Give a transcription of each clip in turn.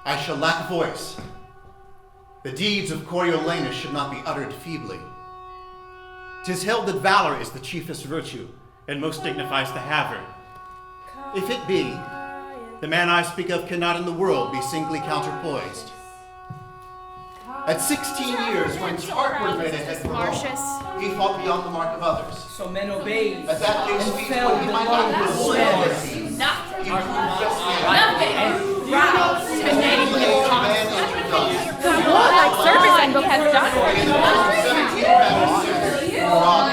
I shall lack voice. The deeds of Coriolanus should not be uttered feebly. 'Tis held that valor is the chiefest virtue, and most dignifies the haver. If it be, the man I speak of cannot in the world be singly counterpoised. At 16 years, when Tarquin made a head for Martius, he fought beyond the mark of others. So men obeyed. At that day's and speech, fell when he might not have below been the he nothing. proved just Nothing. Proud. The warlike service Ensemble has done.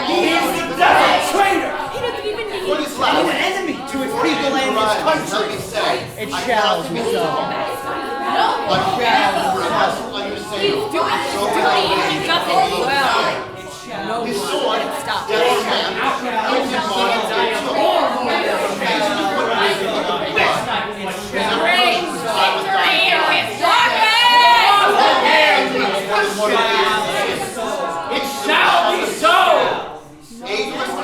He is the devil traitor! He doesn't even need What is He's left? an enemy to his people and his country. It shall be so. But He's doing his duty and he does it well. his sword, Stop. devil's hand, Great victory with It shall be so! Shall be so!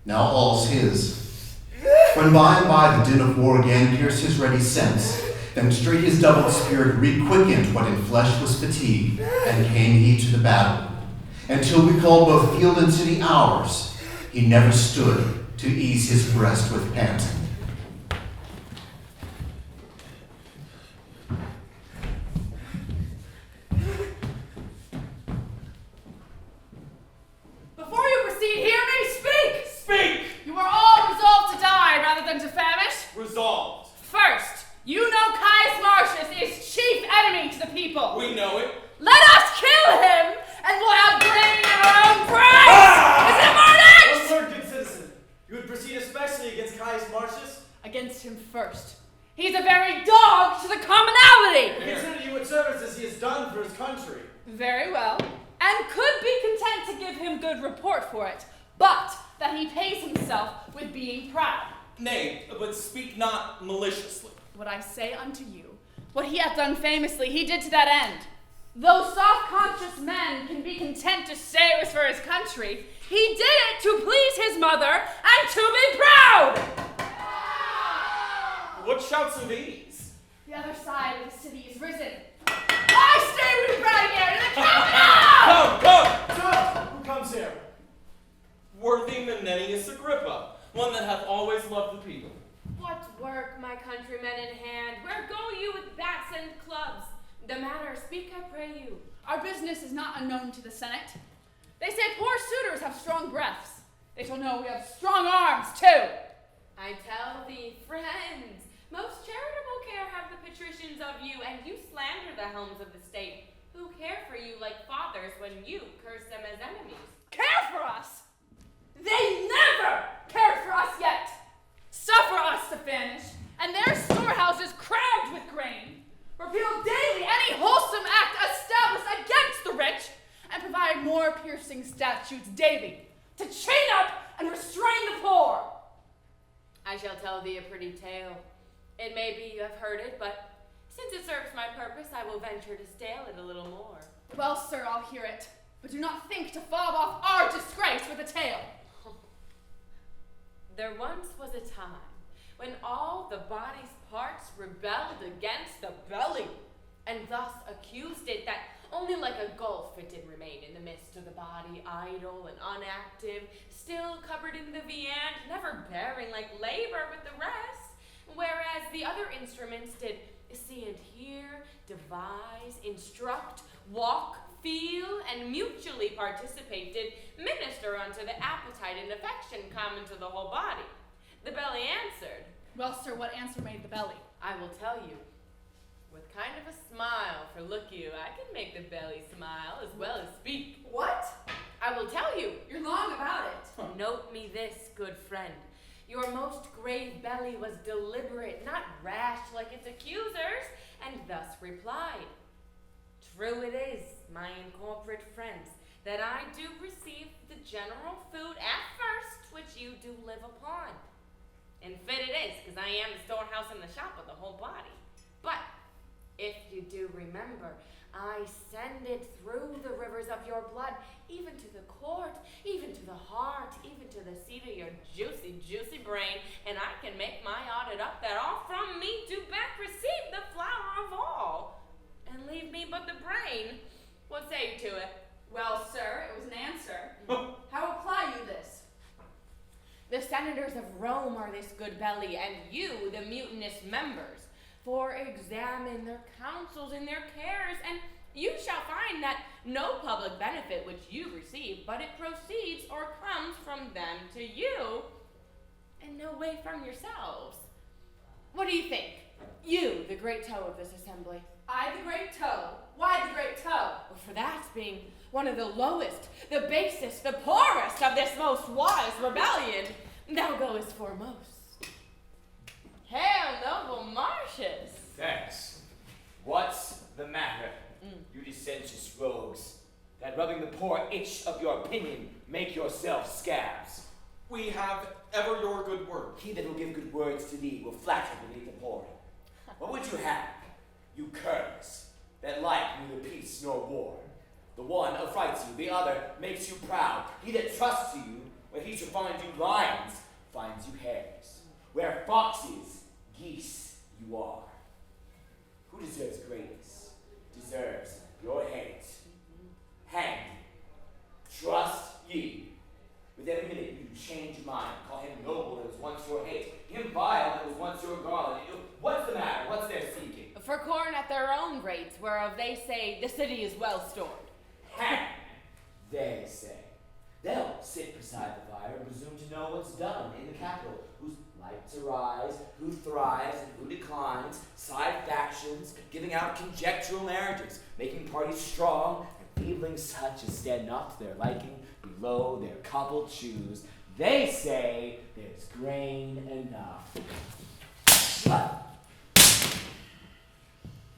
Now all's his. When by and by the din of war again pierced his ready sense, then straight his doubled spirit re-quickened what in flesh was fatigue, and came he to the battle. Until we called both field and city ours, he never stood to ease his breast with panting. Before you proceed, hear me speak! Speak! You are all resolved to die rather than to famish? Resolved. First, you know Caius Martius is chief enemy to the people. We know it. Let us kill him, and we'll have grain in our own price! Is it One verdict? word, good citizen. You would proceed especially against Caius Martius? Against him first. He's a very dog to the commonality! Consider you what services he has done for his country. Very well. And could be content to give him good report for it, but that he pays himself with being proud. Nay, but speak not maliciously. What I say unto you, what he hath done famously, he did to that end. Though soft-conscious men can be content to say it was for his country, he did it to please his mother and to be proud! What shouts are these? The other side of the city is risen. I stay with proud here in the capital! Come! Who comes here? Worthy Menenius Agrippa, one that hath always loved the people. What work, my countrymen in hand? Where go you with bats and clubs? The matter, speak, I pray you. Our business is not unknown to the Senate. They say poor suitors have strong breaths. They shall know we have strong arms, too. I tell thee, friends, most charitable care have the patricians of you, and you slander the helms of the state, who care for you like fathers when you curse them as enemies. Care for us? They never cared for us yet. Suffer us to finish, and their storehouses crammed with grain. Repeal daily any wholesome act established against the rich, and provide more piercing statutes daily to chain up and restrain the poor. I shall tell thee a pretty tale. It may be you have heard it, but since it serves my purpose, I will venture to stale it a little more. Well, sir, I'll hear it, but do not think to fob off our disgrace with a tale. There once was a time when all the body's parts rebelled against the belly, and thus accused it that only like a gulf it did remain in the midst of the body, idle and unactive, still covered in the viand, never bearing like labor with the rest, whereas the other instruments did see and hear, devise, instruct, walk, feel, and mutually participate, did minister unto the appetite and affection common to the whole body. The belly answered. Well, sir, what answer made the belly? I will tell you. With kind of a smile, for look you, I can make the belly smile as well as speak. What? I will tell you. You're long about it. Note me this, good friend. Your most grave belly was deliberate, not rash like its accusers, and thus replied. True it is, my incorporate friends, that I do receive the general food at first, which you do live upon. And fit it is, because I am the storehouse and the shop of the whole body. But, if you do remember, I send it through the rivers of your blood, even to the court, even to the heart, even to the seat of your juicy, juicy brain, and I can make my audit up that all from me do back receive the flower of all, and leave me but the brain. What say you to it? Well, sir, it was an answer. How apply you this? The senators of Rome are this good belly, and you, the mutinous members. For examine their counsels and their cares, and you shall find that no public benefit which you receive, but it proceeds or comes from them to you, and no way from yourselves. What do you think? You, the great toe of this assembly. I, the great toe. Why the great toe? Well, for that being one of the lowest, the basest, the poorest of this most wise rebellion, thou goest foremost. Hail, noble Martius! Thanks. What's the matter, you dissentious rogues, that rubbing the poor itch of your opinion make yourself scabs? We have ever your good word. He that will give good words to thee will flatter beneath the pouring. What would you have, you curs, that like neither peace nor war? The one affrights you, the other makes you proud. He that trusts to you, where he shall find you lions, finds you hares. Where foxes, geese you are. Who deserves greatness, deserves your hate. Hang ye, trust ye. With every minute you change your mind, call him noble that was once your hate, him vile that was once your garland. What's the matter? What's their seeking? For corn at their own rates, whereof they say the city is well stored. Hang, they say. They'll sit beside the fire and presume to know what's done in the capital, whose lights arise, who thrives and who declines, side factions, giving out conjectural marriages, making parties strong, and feebling such as stand not to their liking below their cobbled shoes. They say there's grain enough. But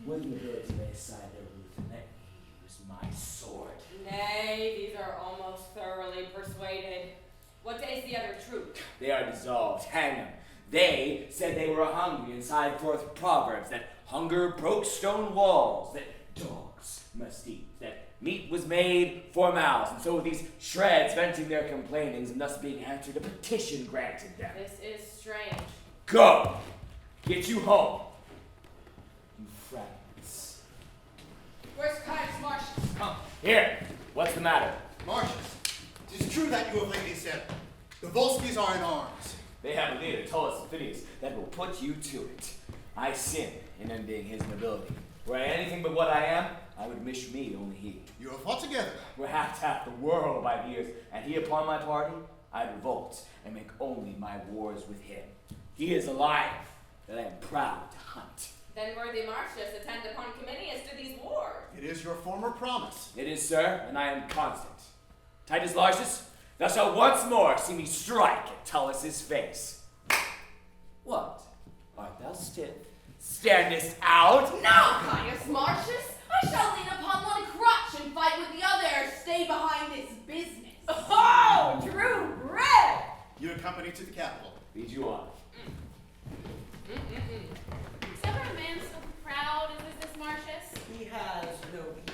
with the ability to lay aside their roof and let me use my sword. Nay, these are almost thoroughly persuaded. What day's the other truth? They are dissolved, hang them. They said they were hungry and sighed forth proverbs that hunger broke stone walls, that dogs must eat, that meat was made for mouths, and so with these shreds venting their complainings and thus being answered, a petition granted them. This is strange. Go! Get you home, you friends. Where's Caius Martius? Come, Here, what's the matter? Martius, 'tis true that you have lately said, the Volscians are in arms. They have a leader, Tullus Aufidius, that will put you to it. I sin in envying his nobility. Were I anything but what I am, I would wish me only he. You have fought together. We're half the world by the ears, and he upon my party, I'd revolt and make only my wars with him. He is alive, that I am proud to hunt. Then worthy Martius attend upon Cominius to these wars. It is your former promise. It is, sir, and I am constant. Titus Lartius, thou shalt once more see me strike at Tullus's face. What? Art thou stiff? Standest out? No, Caius Martius! I shall lean upon one crutch and fight with the other. Stay behind this business. Oh, true bread! You accompany to the capital. Lead you on. Is ever a man so proud as is this Martius? He has no people.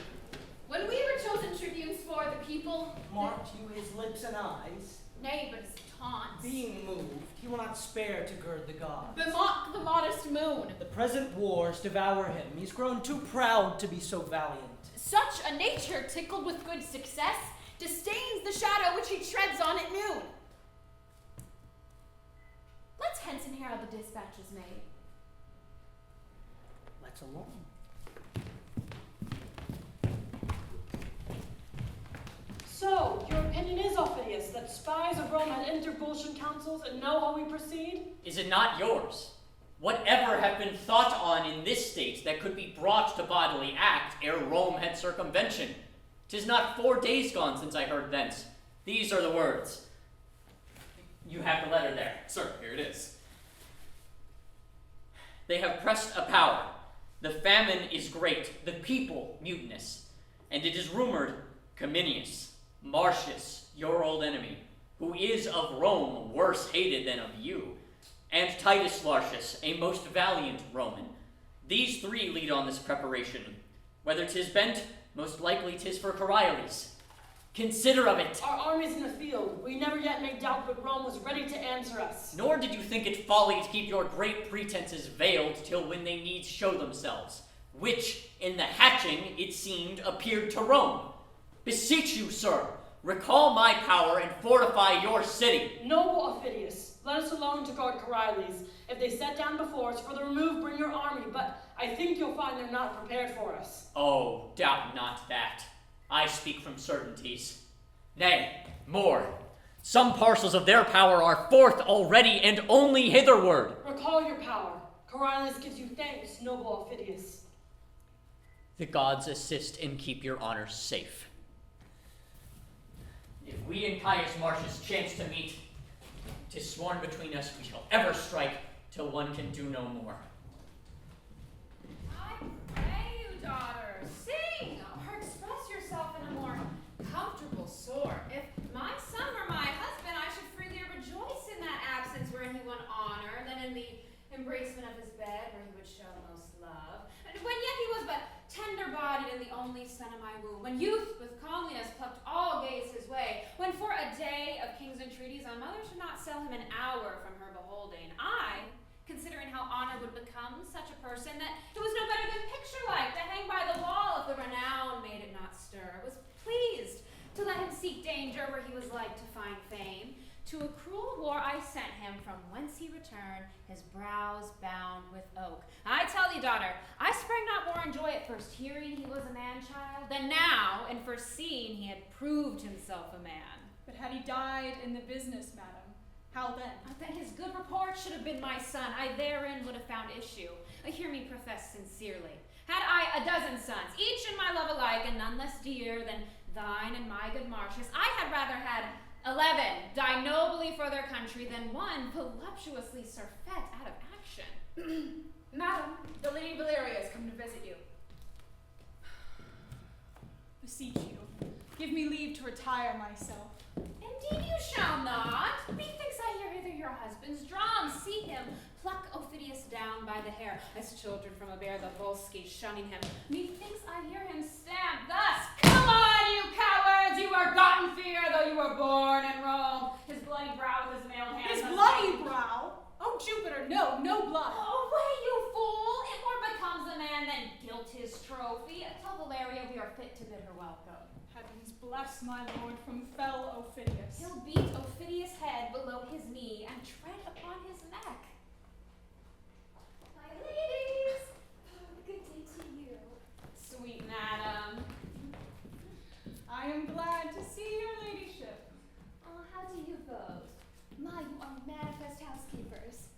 When we were chosen tribunes for the people, Marked you his lips and eyes. nay, but his taunts, Being moved, he will not spare to gird the gods. bemock the modest moon. The present wars devour him. He's grown too proud to be so valiant. Such a nature, tickled with good success, disdains the shadow which he treads on at noon. Let's hence and hear how the dispatch is made. Let's alone. So, your opinion is, Aufidius, that spies of Rome had entered Volscian councils and know how we proceed? Is it not yours? Whatever have been thought on in this state that could be brought to bodily act ere Rome had circumvention? 'Tis not 4 days gone since I heard thence. These are the words. You have the letter there. Sir, here it is. They have pressed a power. The famine is great, the people mutinous, and it is rumored Cominius, Martius, your old enemy, who is of Rome worse hated than of you, and Titus Lartius, a most valiant Roman. These 3 lead on this preparation. Whether 'tis bent, most likely 'tis for Coriolanus. Consider of it. Our army's in the field. We never yet made doubt but Rome was ready to answer us. Nor did you think it folly to keep your great pretenses veiled till when they needs show themselves, which, in the hatching, it seemed, appeared to Rome. Beseech you, sir, recall my power and fortify your city. Noble Aufidius, let us alone to guard Coriolanus. If they set down before us, for the remove bring your army, but I think you'll find they're not prepared for us. Oh, doubt not that. I speak from certainties. Nay, more. Some parcels of their power are forth already and only hitherward. Recall your power. Coriolanus gives you thanks, noble Aufidius. The gods assist and keep your honors safe. If we and Caius Martius chance to meet, 'tis sworn between us we shall ever strike till one can do no more. I pray you, daughter, sing or express yourself in a more comfortable sort. If my son were my husband, I should freely rejoice in that absence wherein he won honor, than in the embracement of his bed where he would show most love. And when yet he was but tender-bodied and the only son of my womb, when youth with comeliness plucked all gaze his way, when for a day of king's entreaties a mother should not sell him an hour from her beholding, I, considering how honor would become such a person that it was no better than picture-like to hang by the wall if the renown made it not stir, was pleased to let him seek danger where he was like to find fame. To a cruel war I sent him, from whence he returned, his brows bound with oak. I tell thee, daughter, I sprang not more in joy at first hearing he was a man-child, than now, in first seeing he had proved himself a man. But had he died in the business, madam, how then? Then his good report should have been my son. I therein would have found issue. Hear me profess sincerely. Had I a dozen sons, each in my love alike, and none less dear than thine and my good Martius, I had rather had 11 die nobly for their country than one voluptuously surfeit out of action. Madam, the Lady Valeria has come to visit you. Beseech you, give me leave to retire myself. Indeed you shall not. Methinks I hear hither your husband's drum. See him pluck Aufidius down by the hair, as children from a bear the Volsci shunning him. Methinks I hear him stamp thus. Come on, you cowards! You are gotten fear, though you were born in Rome. His bloody brow with his mailed hands. His bloody brow? Oh, Jupiter, no blood. Away, you fool! It more becomes a man than gilt his trophy. Tell Valeria we are fit to bid her welcome. Heavens bless my lord from fell Aufidius. He'll beat Aufidius' head below his knee and tread upon his neck. My ladies! Good day to you. Sweet madam. I am glad to see your ladyship. How do you both? My, you are manifest housekeepers.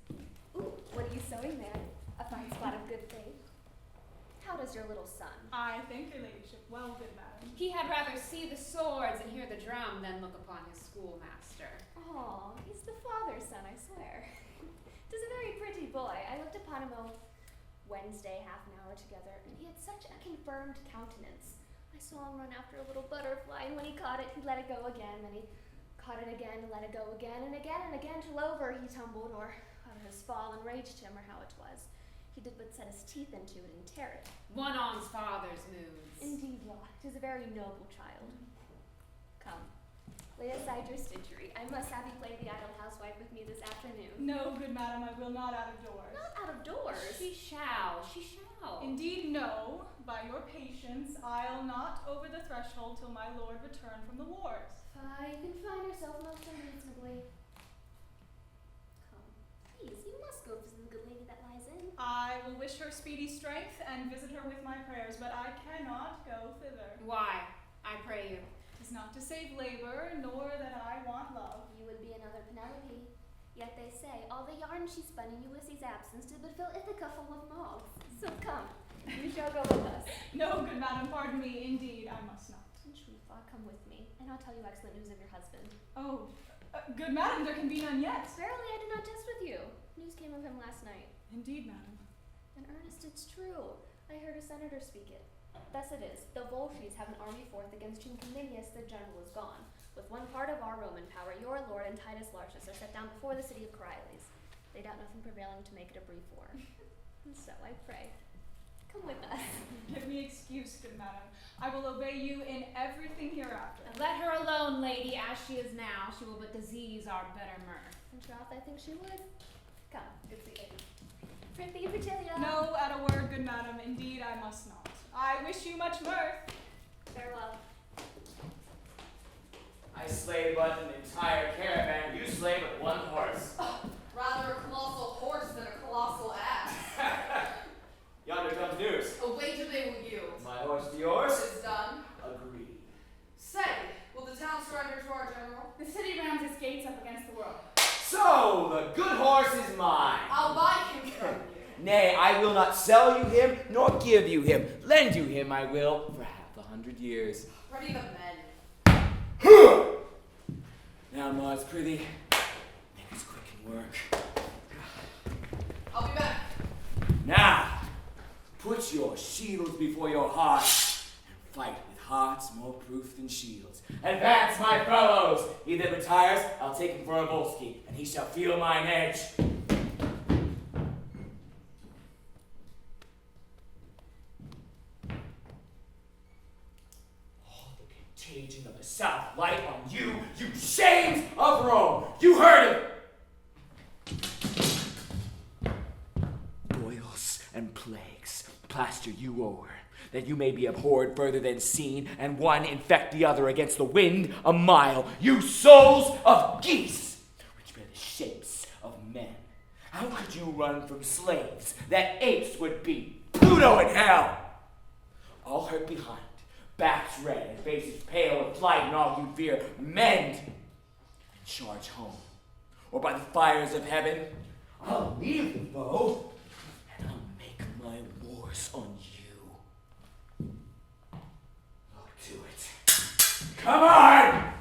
Ooh, what are you sewing there? A fine spot of good faith. How does your little son? I thank your ladyship well, good madam. He had rather see the swords and hear the drum than look upon his schoolmaster. Oh, he's the father's son, I swear. 'Tis a very pretty boy. I looked upon him Wednesday, half an hour together, and he had such a confirmed countenance. I saw him run after a little butterfly, and when he caught it, he let it go again, then he caught it again, and let it go again, and again, till over he tumbled, or out of his fall enraged him, or how it was. He did but set his teeth into it and tear it. One on's father's moods. Indeed, Law, 'tis a very noble child. Come, lay aside your stitchery. I must have you play the idle housewife with me this afternoon. No, good madam, I will not out of doors. Not out of doors. She shall. Indeed, no. By your patience, I'll not over the threshold till my lord return from the wars. You confine yourself most unreasonably. Come, please, you must go visit the good lady that lies in. I will wish her speedy strength and visit her with my prayers, but I cannot go thither. Why, I pray you? 'Tis not to save labor, nor that I want love. You would be another Penelope. Yet they say all the yarn she spun in Ulysses' absence did but fill Ithaca full of moths. So come, you shall go with us. No, good madam, pardon me, indeed, I must not. In truth, come with me, and I'll tell you excellent news of your husband. Oh, good madam, there can be none yet. Verily, I do not jest with you. News came of him last night. Indeed, madam. In earnest, it's true. I heard a senator speak it. Thus it is, the Volscians have an army forth against whom Cominius the general is gone. With one part of our Roman power, your lord and Titus Lartius are set down before the city of Coriolanus. They doubt nothing prevailing to make it a brief war. And so I pray, Come with us. Give me excuse, good madam. I will obey you in everything hereafter. And let her alone, lady, as she is now. She will but disease our better mirth. In troth, I think she would. Come, good sweet lady. Prithee, Virgilia. No, at a word, good madam. Indeed, I must not. I wish you much mirth. Farewell. I slay but an entire caravan. You slay but one horse. Rather a colossal horse than a colossal ass. Yonder comes news. A wager they will yield. My horse to yours? Is done. Agreed. Say, will the town surrender to our general? The city rams its gates up against the world. So, the good horse is mine. I'll buy him from you. Nay, I will not sell you him, nor give you him. Lend you him I will, for 100 years. Ready the men. Now, Maud's prithee, make us quick and work. I'll be back. Now, put your shields before your hearts, and fight with hearts more proof than shields. Advance, my fellows! He that retires, I'll take him for a Volscian, and he shall feel mine edge. Contagion of the South light on you, you shames of Rome! You heard it! Boils and plagues plaster you over, that you may be abhorred further than seen, and one infect the other against the wind a mile. You souls of geese, which bear the shapes of men! How could you run from slaves that apes would be? Pluto in hell! All hurt behind, backs red and faces pale with flight and all you fear, mend and charge home. Or by the fires of heaven, I'll leave the foe and I'll make my wars on you. Look to it. Come on!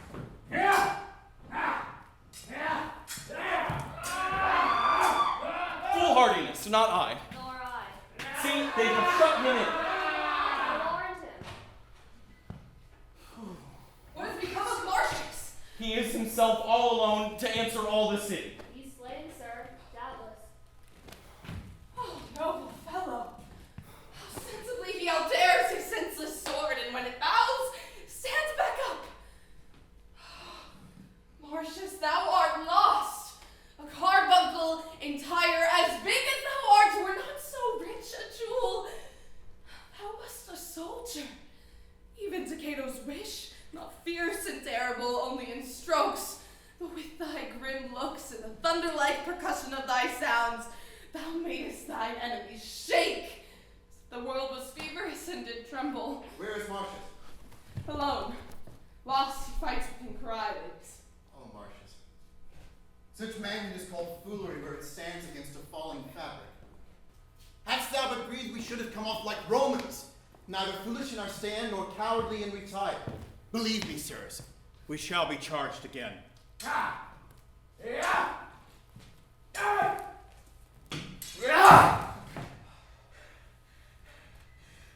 Foolhardiness, not I. Nor I. See, they have shut him in. What has become of Martius? He is himself all alone to answer all the city. He's slain, sir, doubtless. Oh, noble fellow. How sensibly he outdares his senseless sword, and when it bows, stands back up. Martius, thou art lost. A carbuncle entire as big as thou art were not so rich a jewel. Thou wast a soldier, even to Cato's wish. Not fierce and terrible, only in strokes, but with thy grim looks and the thunder-like percussion of thy sounds, thou madest thine enemies shake. The world was feverish and did tremble. Where is Martius? Alone, lost he fights within Coriolanus. Oh, Martius. Such madness is called foolery where it stands against a falling fabric. Hadst thou but breathed, we should have come off like Romans, neither foolish in our stand nor cowardly in retire. Believe me, sirs, we shall be charged again.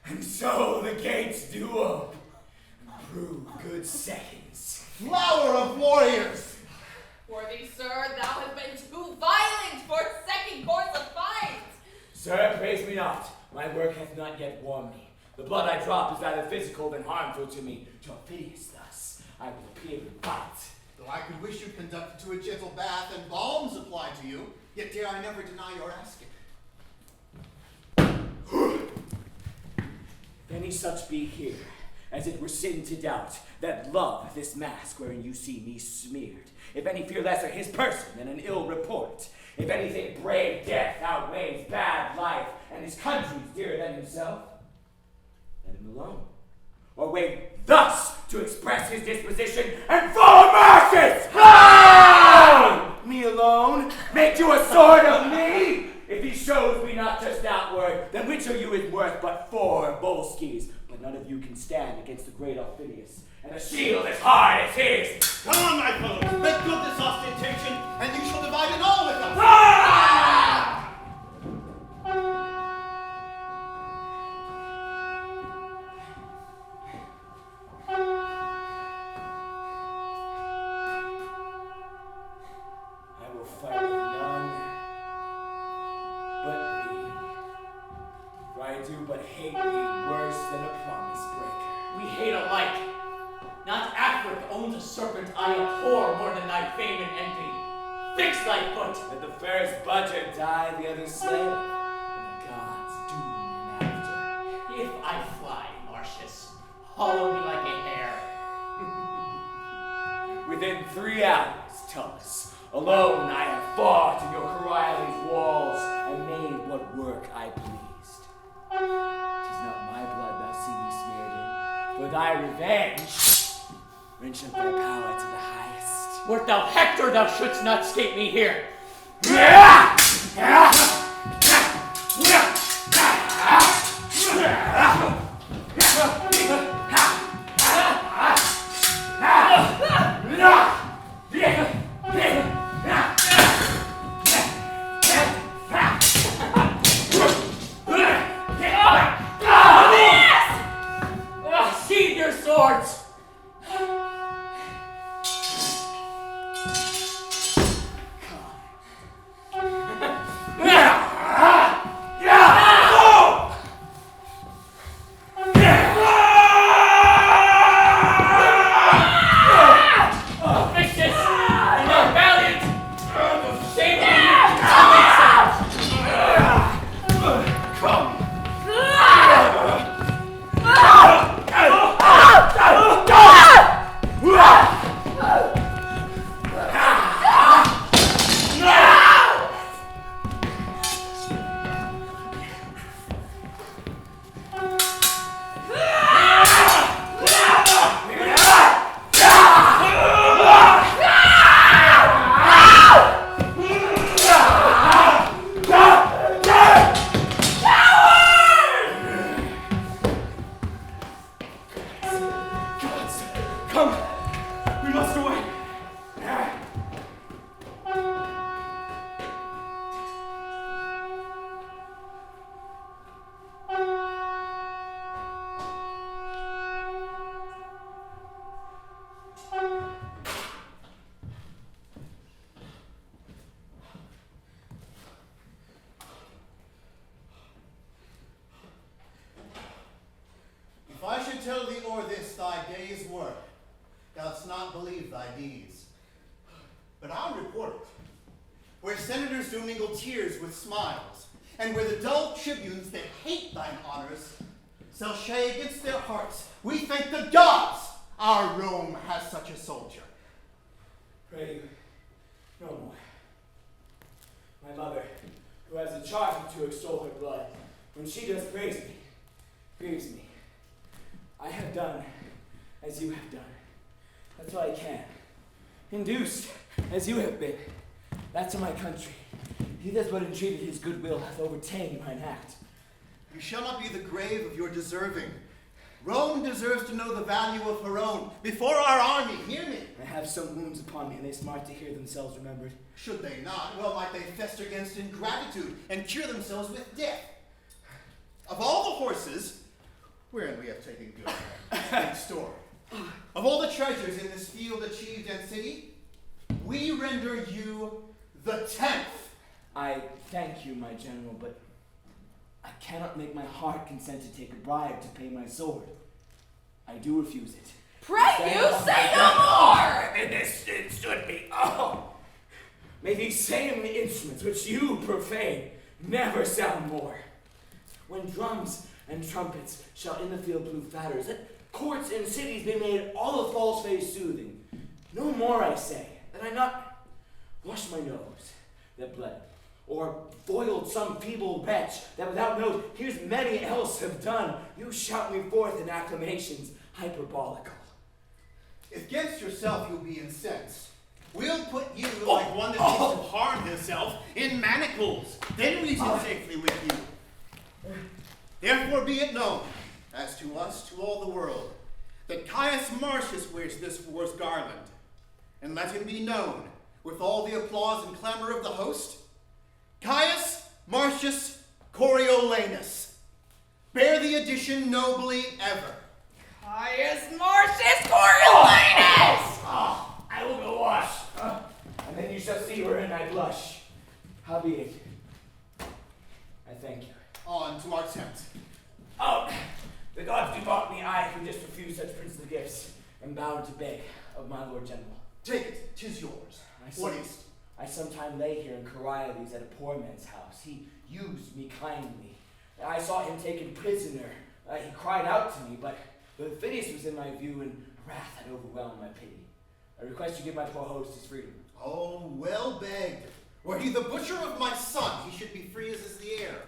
And so the gates do open. Prove good seconds. Flower of warriors! Worthy sir, thou hast been too violent for a second course of fight. Sir, praise me not. My work hath not yet warmed me. The blood I drop is rather physical than harmful to me. To Aufidius thus, I will appear in fight. Though I could wish you conducted to a gentle bath and balm supplied to you, yet dare I never deny your asking. If any such be here, as it were sin to doubt, that love this mask wherein you see me smeared. If any fear lesser his person than an ill report. If anything brave death outweighs bad life, and his country's dearer than himself, let him alone. Or wait thus to express his disposition and follow Martius! Ah! Me alone? Make you a sword of me? If he shows me not just outward, then which of you is worth but 4 Volscians? But none of you can stand against the great Aufidius, and a shield as hard as his. Come on, my fellows, make good this ostentation, and you shall divide it all with us. Ah! I will fight with none but thee, for I do but the serpent I abhor more than thy fame and envy. Fix thy foot! Let the first butcher die, the other slave, and the gods doom him after. If I fly, Martius, hollow me like a hare. Within 3 hours, Tullus, alone I have fought in your Coriolanus walls, and made what work I pleased. 'Tis not my blood thou see me smeared in, for thy revenge wrench up thy power to the highest. Wert thou Hector, thou shouldst not escape me here. Sheathe your swords! If I should tell thee o'er this thy day's work, thou'dst not believe thy deeds. But I'll report it, where senators do mingle tears with smiles, and where the dull tribunes that hate thine honors shall shay against their hearts. We thank the gods our Rome has such a soldier. Pray you, no more. My mother, who has a charge to extol her blood, when she does praise me, grieves me. I have done as you have done. That's all I can. Induced as you have been. That's in my country. He that but entreated his goodwill hath overtaken mine act. You shall not be the grave of your deserving. Rome deserves to know the value of her own. Before our army, hear me. I have some wounds upon me, and they smart to hear themselves remembered. Should they not, well might they fester against ingratitude and cure themselves with death. Of all the horses, wherein we have taken good store, of all the treasures in this field achieved and city, we render you the 10th. I thank you, my general, but I cannot make my heart consent to take a bribe to pay my sword. I do refuse it. Pray you, say no more! And this it should be. Oh! May these same instruments which you profane never sound more. When drums and trumpets shall in the field blow fatters, let courts and cities be made all of false face soothing. No more, I say, that I not wash my nose that bled, or foiled some feeble wretch that without nose, here's many else have done. You shout me forth in acclamations hyperbolical. If against yourself you'll be incensed, we'll put you, like one that thinks to harm himself, in manacles, then reason safely with you. Therefore be it known, as to us, to all the world, that Caius Martius wears this war's garland, and let him be known, with all the applause and clamor of the host, Caius Martius Coriolanus, bear the addition nobly ever. Caius Martius Coriolanus! I will go wash, and then you shall see wherein I blush. Howbeit, I thank you. On to our tent. Oh, the gods do mock me, I who just refuse such princely gifts, and am bound to beg of my Lord General. Take it, 'tis yours. What is? I sometime lay here in Coriolanus at a poor man's house. He used me kindly. I saw him taken prisoner. He cried out to me, but Aufidius was in my view, and wrath had overwhelmed my pity. I request you give my poor host his freedom. Oh, well begged. Were he the butcher of my son, he should be free as is the air.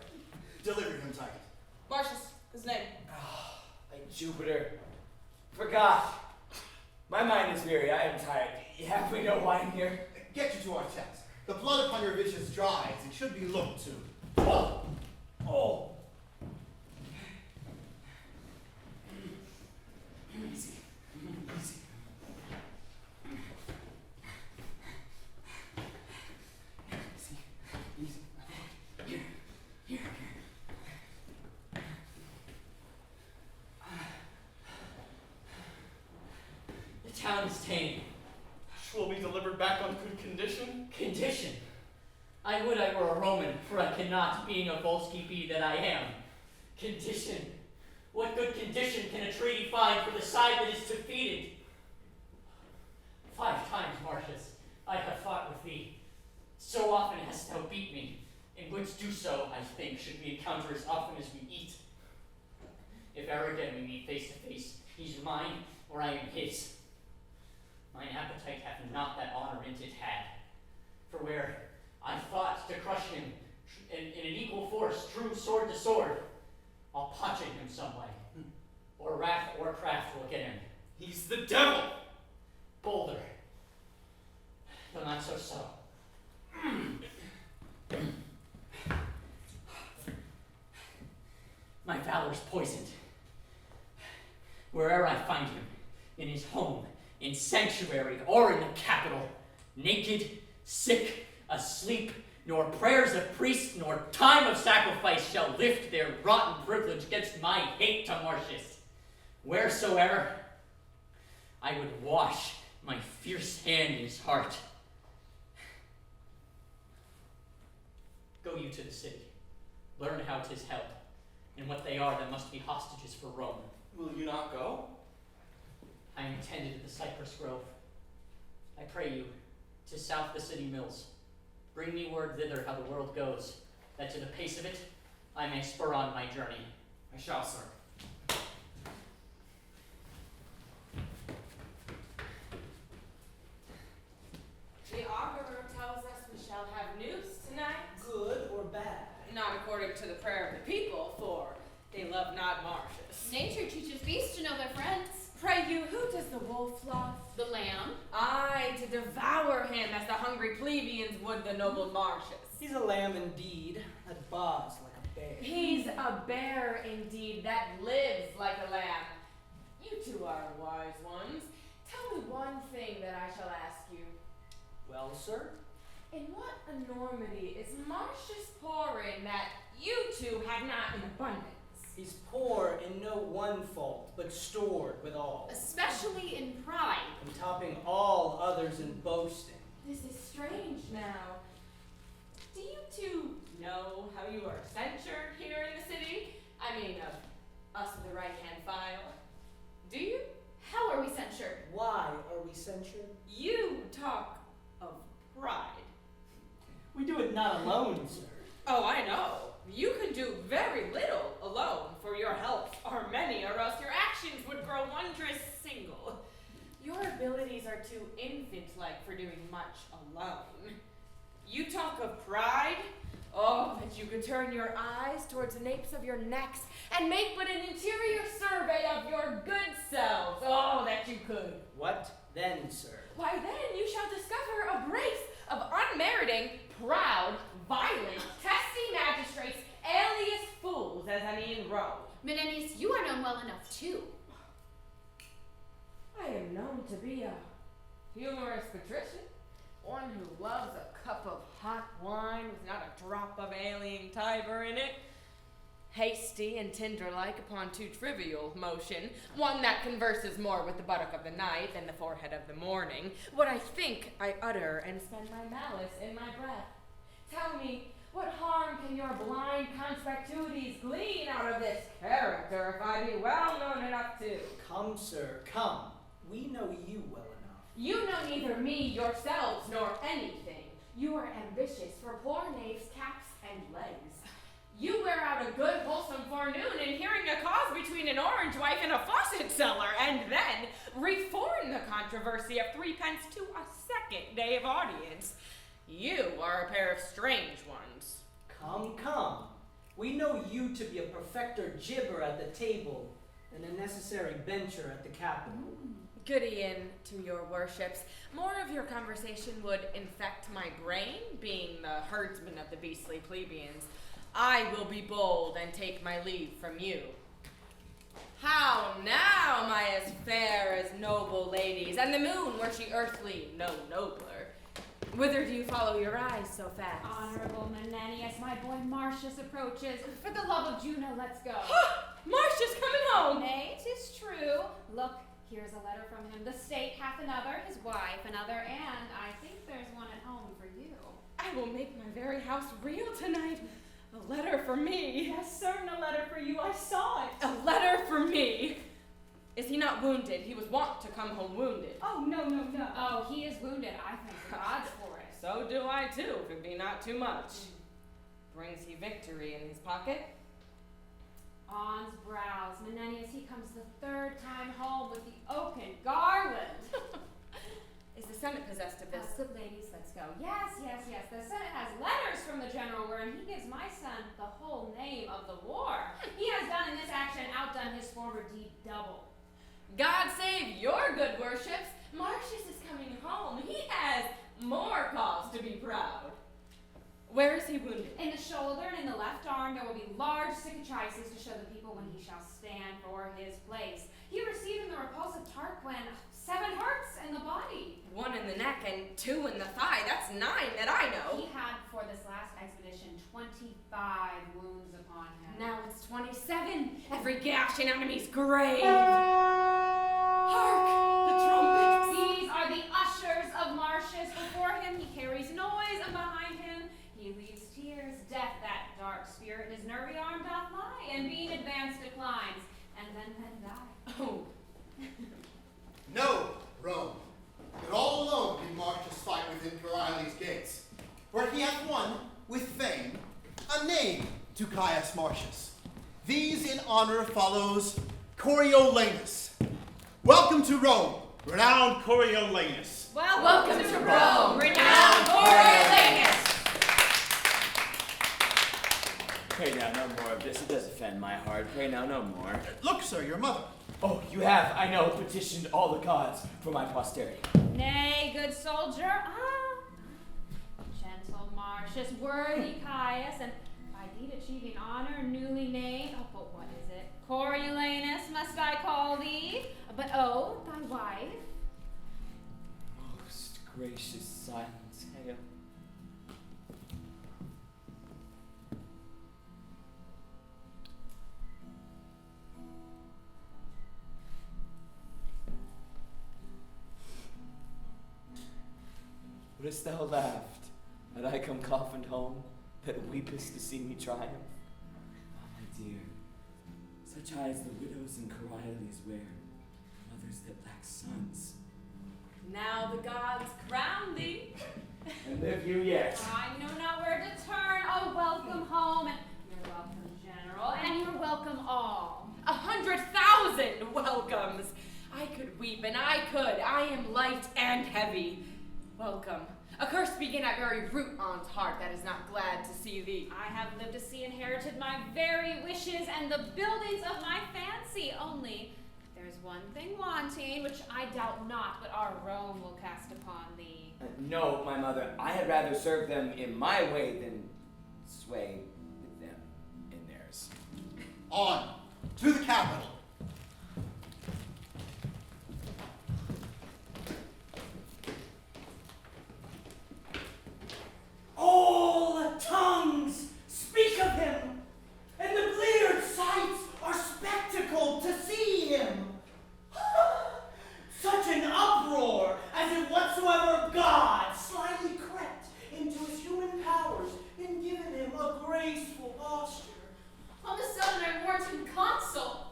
Deliver him, Titus. Martius, his name. Like Jupiter. Forgot. My mind is weary. I am tired. Have we no wine here? Get you to our text. The blood upon your riches dries. It should be looked to. Oh. Easy. Easy. Easy. Here. The town is tame. Will be delivered back on good condition? Condition? I would I were a Roman, for I cannot, being a Volsci be that I am. Condition? What good condition can a treaty find for the side that is defeated? 5 times, Martius, I have fought with thee. So often hast thou beat me, and wouldst do so, I think, should we encounter as often as we eat. If ever again we meet face to face, he's mine, or I am his. Mine appetite hath not that honor in it had. For where I thought to crush him in an equal force, true sword to sword, I'll punch at him some way. Or wrath or craft will get him. He's the devil! Bolder, though not so subtle. My valor's poisoned. Where'er I find him, in his home, in sanctuary, or in the capital, naked, sick, asleep, nor prayers of priest, nor time of sacrifice shall lift their rotten privilege against my hate to Martius. Wheresoe'er, I would wash my fierce hand in his heart. Go you to the city, learn how 'tis held, and what they are that must be hostages for Rome. Will you not go? I am tended to the cypress grove. I pray you, to south the city mills, bring me word thither how the world goes, that to the pace of it I may spur on my journey. I shall, sir. The augurer tells us we shall have news tonight. Good or bad? Not according to the prayer of the people, for they love not Martius. Nature teaches beasts to know their friends. Pray you, who does the wolf love? The lamb. Aye, to devour him as the hungry plebeians would the noble Martius. He's a lamb indeed, that bars like a bear. He's a bear indeed, that lives like a lamb. You two are wise ones. Tell me one thing that I shall ask you. Well, sir? In what enormity is Martius poor in that you two have not in abundance? He's poor in no one fault, but stored with all, Especially in pride. and topping all others in boasting. This is strange now. Do you two know how you are censured here in the city? I mean, of us of the right-hand file. Do you? How are we censured? Why are we censured? You talk of pride. We do it not alone, sir. Oh, I know. You can do very little alone, for your helps are many, or else your actions would grow wondrous single. Your abilities are too infant-like for doing much alone. You talk of pride? Oh, that you could turn your eyes towards the napes of your necks and make but an interior survey of your good selves. Oh, that you could. What then, sir? Why then you shall discover a brace of unmeriting, proud, violent, testy magistrates, alias fools as any in Rome. Menenius, you are known well enough too. I am known to be a humorous patrician, one who loves a cup of hot wine with not a drop of alien Tiber in it, hasty and tinder-like upon too trivial motion, one that converses more with the buttock of the night than the forehead of the morning. What I think I utter, and spend my malice in my breath. Tell me, what harm can your blind conspicuities glean out of this character, if I be well known enough to? Come, sir, come. We know you well enough. You know neither me, yourselves, nor anything. You are ambitious for poor knaves' caps and legs. You wear out a good wholesome forenoon in hearing a cause between an orange wife and a faucet seller, and then reform the controversy of 3 pence to a second day of audience. You are a pair of strange ones. Come, come. We know you to be a perfecter gibber at the table and a necessary bencher at the capital. Goody in to your worships. More of your conversation would infect my brain, being the herdsman of the beastly plebeians. I will be bold and take my leave from you. How now, my as fair as noble ladies, and the moon, were she earthly, no nobler. Whither do you follow your eyes so fast? Honorable Menenius, my boy Martius approaches. For the love of Juno, let's go. Martius coming home! Nay, 'tis true. Look, here's a letter from him. The state hath another, his wife another, and I think there's one at home for you. I will make my very house reel tonight. A letter for me. Yes, certain a letter for you. I saw it. A letter for me. Is he not wounded? He was wont to come home wounded. Oh, no. Oh, he is wounded. I thank the gods for it. So do I too, if it be not too much. Brings he victory in his pocket? On's brows. Menenius, he comes the 3rd time home with the oaken garland. Is the Senate possessed of this? Good ladies, let's go. Yes. The Senate has letters from the general wherein he gives my son the whole name of the war. He has done in this action outdone his former deed double. God save your good worships. Martius is coming home. He has more cause to be proud. Where is he wounded? In the shoulder and in the left arm there will be large cicatrices to show the people when he shall stand for his place. He received in the repulsive Tarquin 7 hurts in the body. 1 in the neck and 2 in the thigh. That's 9 that I know. He had for this last expedition 25 wounds upon him. Now it's 27. Every gash in enemy's grave. Hark! The trumpets! These are the ushers of Martius. Before him he carries noise, and behind him he leaves tears. Death, that dark spirit, in his nervy arm doth lie, and being advanced declines, and then men die. Oh. No, Rome, but all alone did Martius fight within Coriolanus' gates, where he hath won, with fame, a name to Caius Martius. These in honor follows Coriolanus. Welcome to Rome, renowned Coriolanus. Welcome to Rome, renowned Coriolanus. Pray now, no more of this. It does offend my heart. Pray now, no more. Look, sir, your mother. Oh, you have, I know, petitioned all the gods for my posterity. Nay, good soldier. Gentle Martius, worthy Caius, and by deed achieving honor, newly named. Oh, but what is it? Coriolanus, must I call thee? But oh, thy wife. Most gracious silence, hail. Wouldst thou laughed had I come coffined home, that weepest to see me triumph? Ah, my dear, such eyes the widows in Coriolanus wear, mothers that lack sons. Now the gods crown thee. And live you yet. I know not where to turn. Oh, welcome home, and you're welcome, General, and you're welcome all. 100,000 welcomes. I could weep, and I could. I am light and heavy. Welcome. A curse begin at very root on's heart that is not glad to see thee. I have lived to see inherited my very wishes and the buildings of my fancy. Only there's one thing wanting, which I doubt not, but our Rome will cast upon thee. No, my mother, I had rather serve them in my way than sway with them in theirs. On to the capital. All tongues speak of him, and the bleared sights are spectacled to see him. Such an uproar as if whatsoever God slyly crept into his human powers and given him a graceful posture. On the sudden I warned him consul.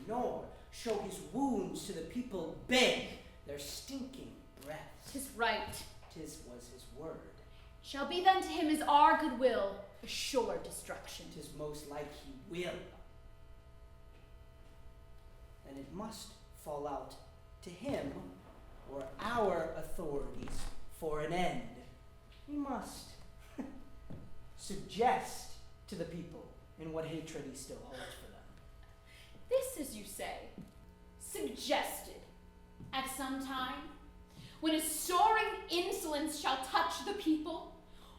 nor show his wounds to the people beg their stinking breaths. 'Tis right. 'Tis was his word. Shall be then to him as our goodwill, a sure destruction. 'Tis most like he will. And it must fall out to him or our authorities for an end. He must suggest to the people in what hatred he still holds for them. This, as you say, suggested at some time, when a soaring insolence shall touch the people,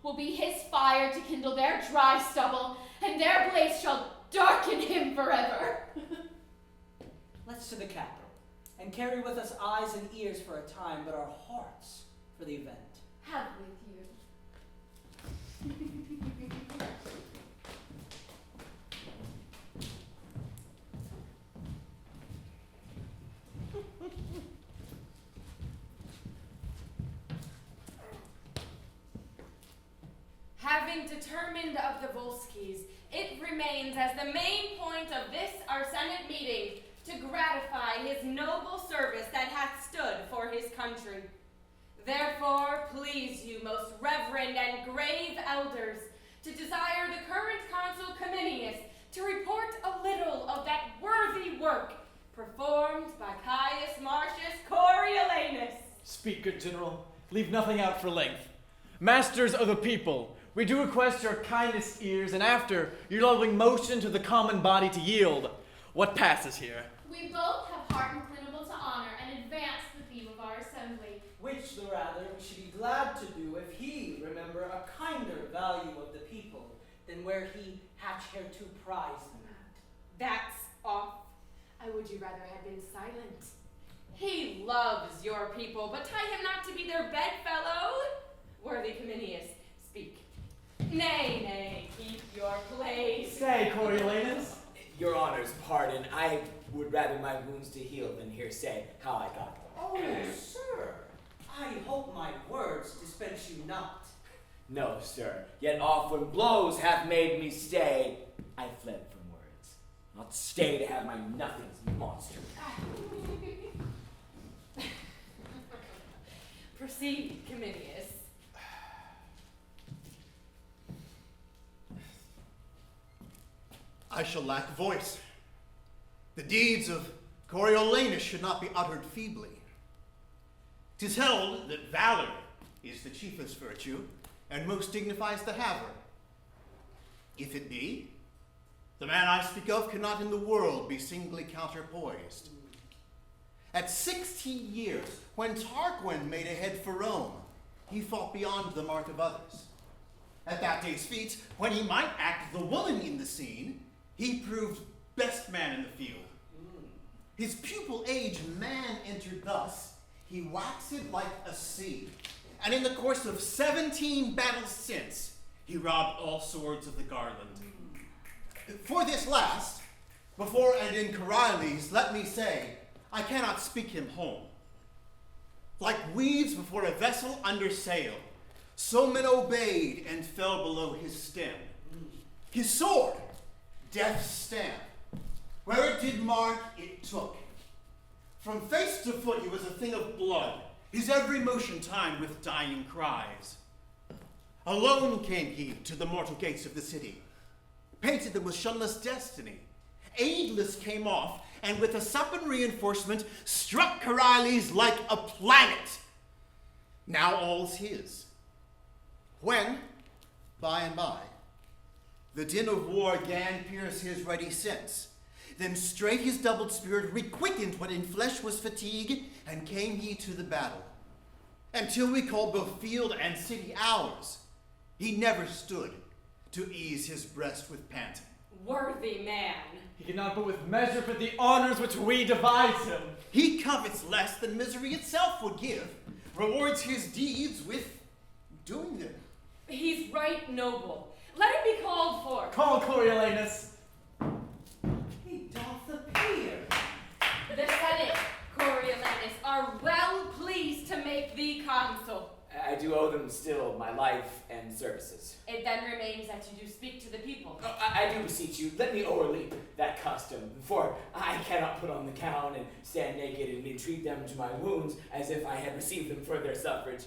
will be his fire to kindle their dry stubble, and their blaze shall darken him forever. Let's to the capital, and carry with us eyes and ears for a time, but our hearts for the event. Have with you. Having determined of the Volscians, it remains as the main point of this our Senate meeting to gratify his noble service that hath stood for his country. Therefore, please you, most reverend and grave elders, to desire the current Consul Cominius to report a little of that worthy work performed by Caius Martius Coriolanus. Speak, good general. Leave nothing out for length. Masters of the people, we do request your kindest ears, and after your loving motion to the common body to yield, what passes here? We both have heart inclinable to honor and advance the theme of our assembly. Which the rather we should be glad to do if he remember a kinder value of the people than where he hath hereto prized them at. That's off. I would you rather have been silent. He loves your people, but tie him not to be their bedfellow. Worthy Cominius, speak. Nay, nay, keep your place. Say, Coriolanus. Your Honor's pardon, I would rather my wounds to heal than hear say how I got them. Oh, sir, I hope my words dispense you not. No, sir, yet oft when blows have made me stay, I fled from words, not stay to have my nothings monster. Proceed, Cominius. I shall lack voice. The deeds of Coriolanus should not be uttered feebly. 'Tis held that valor is the chiefest virtue, and most dignifies the haver. If it be, the man I speak of cannot in the world be singly counterpoised. At 16 years, when Tarquin made a head for Rome, he fought beyond the mark of others. At that day's feat, when he might act the woman in the scene, he proved best man in the field. His pupil age man entered thus, he waxed like a sea, and in the course of 17 battles since, he robbed all swords of the garland. For this last, before and in Coriolanus, let me say, I cannot speak him home. Like weeds before a vessel under sail, so men obeyed and fell below his stem. His sword, death's stamp, where it did mark, it took. From face to foot he was a thing of blood, his every motion timed with dying cries. Alone came he to the mortal gates of the city, painted them with shunless destiny. Aidless came off, and with a supple reinforcement struck Coriolanus like a planet. Now all's his. When, by and by, the din of war gan pierce his ready sense, then straight his doubled spirit requickened what in flesh was fatigue, and came he to the battle. Until we called both field and city ours, he never stood to ease his breast with panting. Worthy man. He cannot but with measure for the honors which we devise him. He covets less than misery itself would give, rewards his deeds with doing them. He's right noble. Let him be called for. Call Coriolanus. He doth appear. The Senate, Coriolanus, are well pleased to make thee consul. I do owe them still my life and services. It then remains that you do speak to the people. Oh, I do beseech you, let me overleap that custom, for I cannot put on the gown and stand naked and entreat them to my wounds as if I had received them for their suffrage.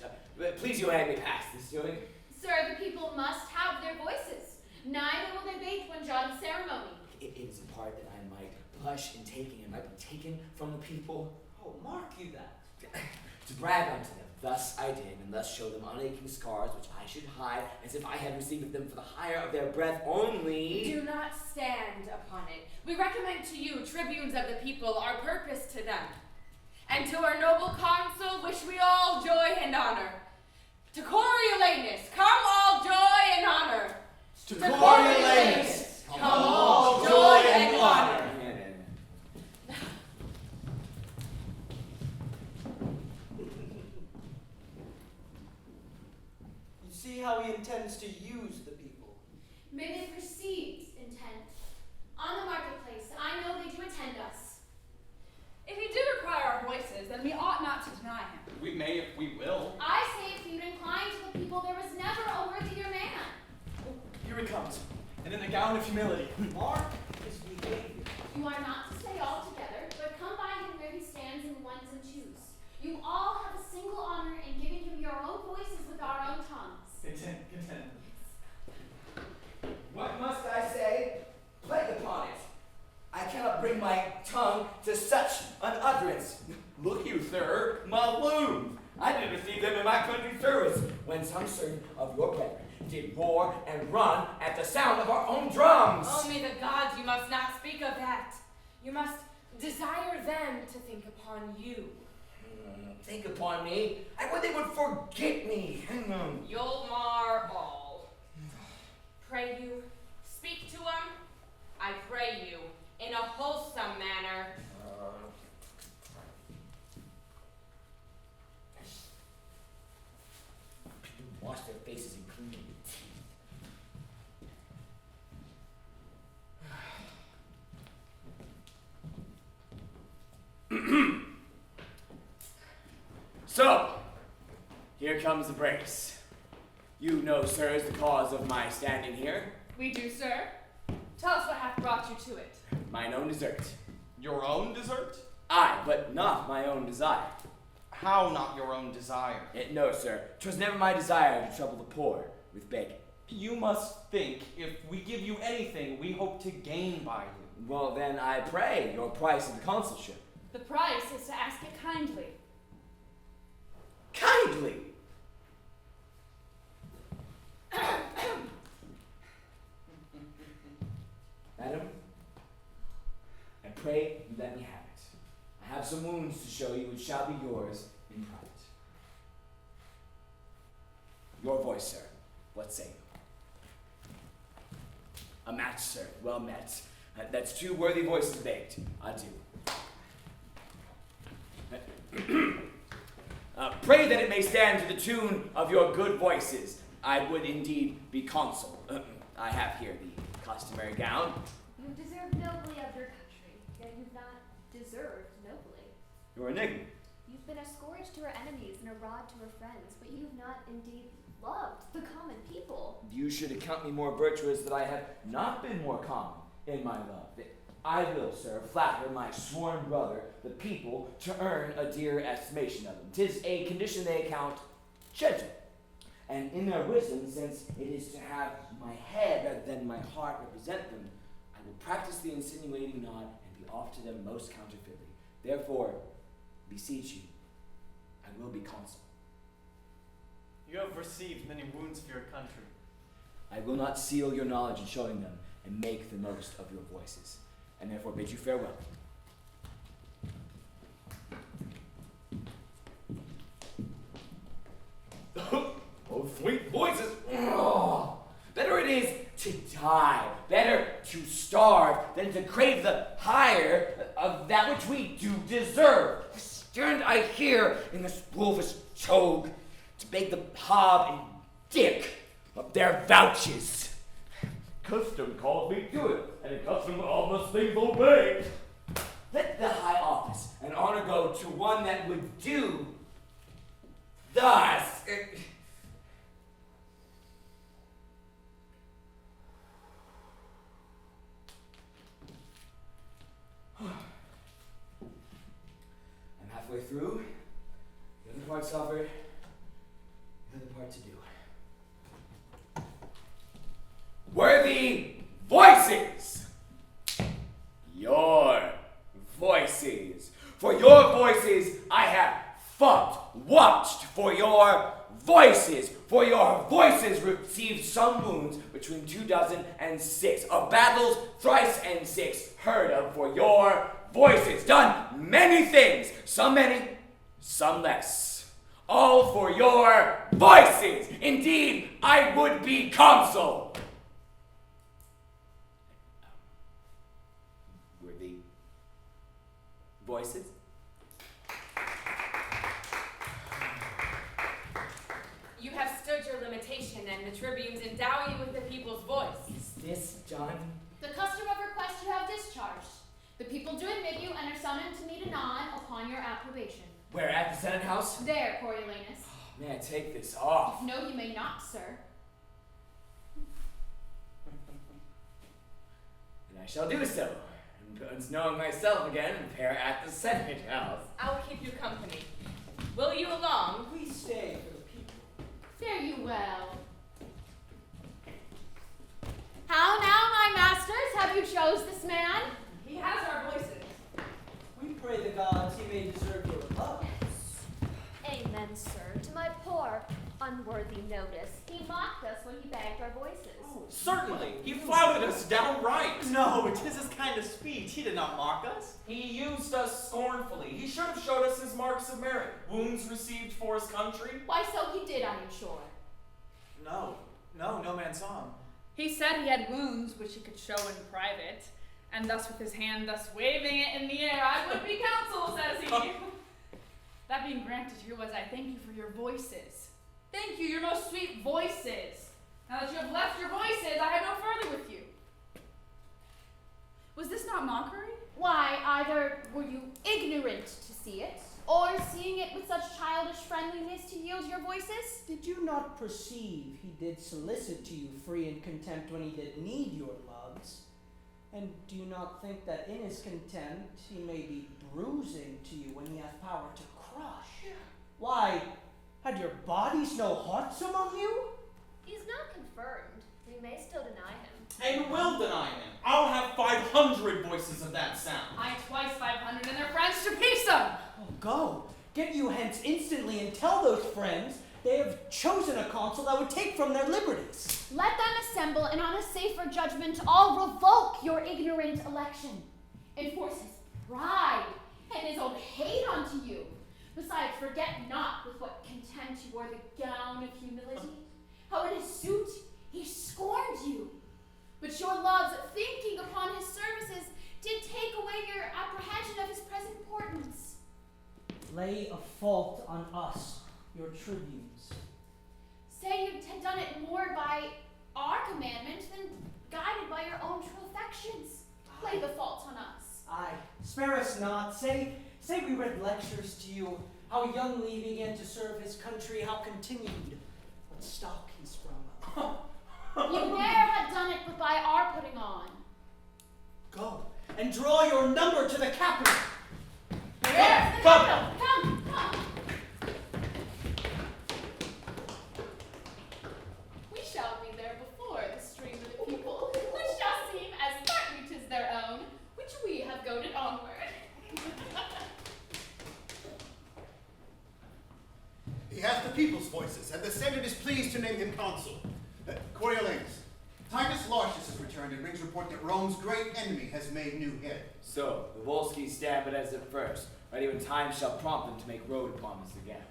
Please you hand me past this doing. Sir, the people must have their voices. Neither will they bate when jotted ceremony. It is a part that I might blush in taking and might be taken from the people. Oh, mark you that. To brag unto them. Thus I did, and thus show them unaching scars which I should hide, as if I had received them for the hire of their breath only. Do not stand upon it. We recommend to you, tribunes of the people, our purpose to them. And to our noble consul wish we all joy and honor. To Coriolanus, come all joy and honor. To Coriolanus, come all joy and honor. See how he intends to use the people. May they perceive intent. On the marketplace, I know they do attend us. If he did require our voices, then we ought not to deny him. We may if we will. I say if you'd incline to the people, there was never a worthier man. Here he comes, and in the gown of humility. Mark his behavior. You are not to stay all together, but come by him where he stands in ones and twos. You all have a single honor in giving him your own voices with our own tongues. Contend. What must I say? Plague upon it. I cannot bring my tongue to such an utterance. Look you, sir, my wounds. I did receive them in my country's service, when some certain of your brethren did roar and run at the sound of our own drums. Oh, may the gods, you must not speak of that. You must desire them to think upon you. Think upon me. I would they would forget me. You'll mar all. Pray you, speak to them. I pray you, in a wholesome manner. People wash their faces and clean their teeth. So, here comes the brace. You know, sir, is the cause of my standing here. We do, sir. Tell us what hath brought you to it. Mine own desert. Your own desert? Aye, but not my own desire. How not your own desire? No, sir. 'Twas never my desire to trouble the poor with begging. You must think, if we give you anything, we hope to gain by you. Well, then I pray your price of the consulship. The price is to ask it kindly. Kindly! Madam, I pray you let me have it. I have some wounds to show you which shall be yours in private. Your voice, sir. What say you? A match, sir. Well met. That's two worthy voices baked. Adieu. Pray that it may stand to the tune of your good voices. I would indeed be consul. I have here the customary gown. You deserve nobly of your country, yet you've not deserved nobly. Your enigma. You've been a scourge to her enemies and a rod to her friends, but you've not indeed loved the common people. You should account me more virtuous that I have not been more common in my love. I will, sir, flatter my sworn brother, the people, to earn a dear estimation of them. 'Tis a condition they account gentle. And in their wisdom, since it is to have my head rather than my heart represent them, I will practice the insinuating nod and be off to them most counterfeitly. Therefore, beseech you, I will be consul. You have received many wounds for your country. I will not seal your knowledge in showing them, and make the most of your voices, and therefore bid you farewell. Oh, sweet voices! Oh, better it is to die, better to starve, than to crave the hire of that which we do deserve. Stand I here in this wolfish togue, to beg the hob and dick of their vouches. Custom calls me to it, and in custom all must things obey. Let the high office and honor go to one that would do thus. halfway through. The other part's offered. The other part to do. Worthy voices! Your voices. For your voices I have fought, watched for your voices. For your voices received some wounds between 24 and 6 of battles thrice and 6 heard of for your voices. Done many things, some many, some less. All for your voices. Indeed, I would be consul. Worthy voices? You have stood your limitation, and the tribunes endow you with the people's voice. Is this done? The custom of request you have discharged. The people do admit you and are summoned to meet anon upon your approbation. Where, at the Senate House? There, Coriolanus. May I take this off? No, you may not, sir. And I shall do so. And once knowing myself again, appear at the Senate House. I will keep you company. Will you along? We stay for the people. Fare you well. How now, my masters, have you chose this man? He has our voices. We pray the gods he may deserve your love. Amen, sir. To my poor, unworthy notice. He mocked us when he begged our voices. Certainly, he flouted us downright. No, it is his kind of speech. He did not mock us. He used us scornfully. He should have showed us his marks of merit, wounds received for his country. Why, so he did, I am sure. No man saw him. He said he had wounds which he could show in private, and thus with his hand thus waving it in the air, I would be consul, says he. That being granted, here was I thank you for your voices. Thank you, your most sweet voices. Now that you have left your voices, I have no further with you. Was this not mockery? Why, either were you ignorant to see it, or seeing it with such childish friendliness to yield your voices? Did you not perceive he did solicit to you free and contempt when he did need your loves? And do you not think that in his contempt he may be bruising to you when he hath power to crush? Why, had your bodies no hearts among you? He's not confirmed. We may still deny him. And will deny him. I'll have 500 voices of that sound. I twice 500 and their friends to peace them. Oh, go! Get you hence instantly and tell those friends they have chosen a consul that would take from their liberties. Let them assemble, and on a safer judgment, all revoke your ignorant election. Enforce his pride and his own hate unto you. Besides, forget not with what contempt you wore the gown of humility. How in his suit he scorned you. But your loves, thinking upon his services, did take away your apprehension of his present importance. Lay a fault on us, your tribunes. Say you had done it more by our commandment than guided by your own true affections. Lay the fault on us. Aye, spare us not. Say we read lectures to you, how youngly he began to serve his country, how continued, what stock he sprung up. You ne'er had done it but by our putting on. Go, and draw your number to the capital. Yes, the capital. Come. We shall be there before the stream of the people, which shall seem as partly 'tis their own, which we have goaded onward. He hath the people's voices, and the Senate is pleased to name him consul. Coriolanus, Titus Lartius has returned and brings report that Rome's great enemy has made new head. So, the Volscians stand but as at first, ready when time shall prompt them to make road upon us again.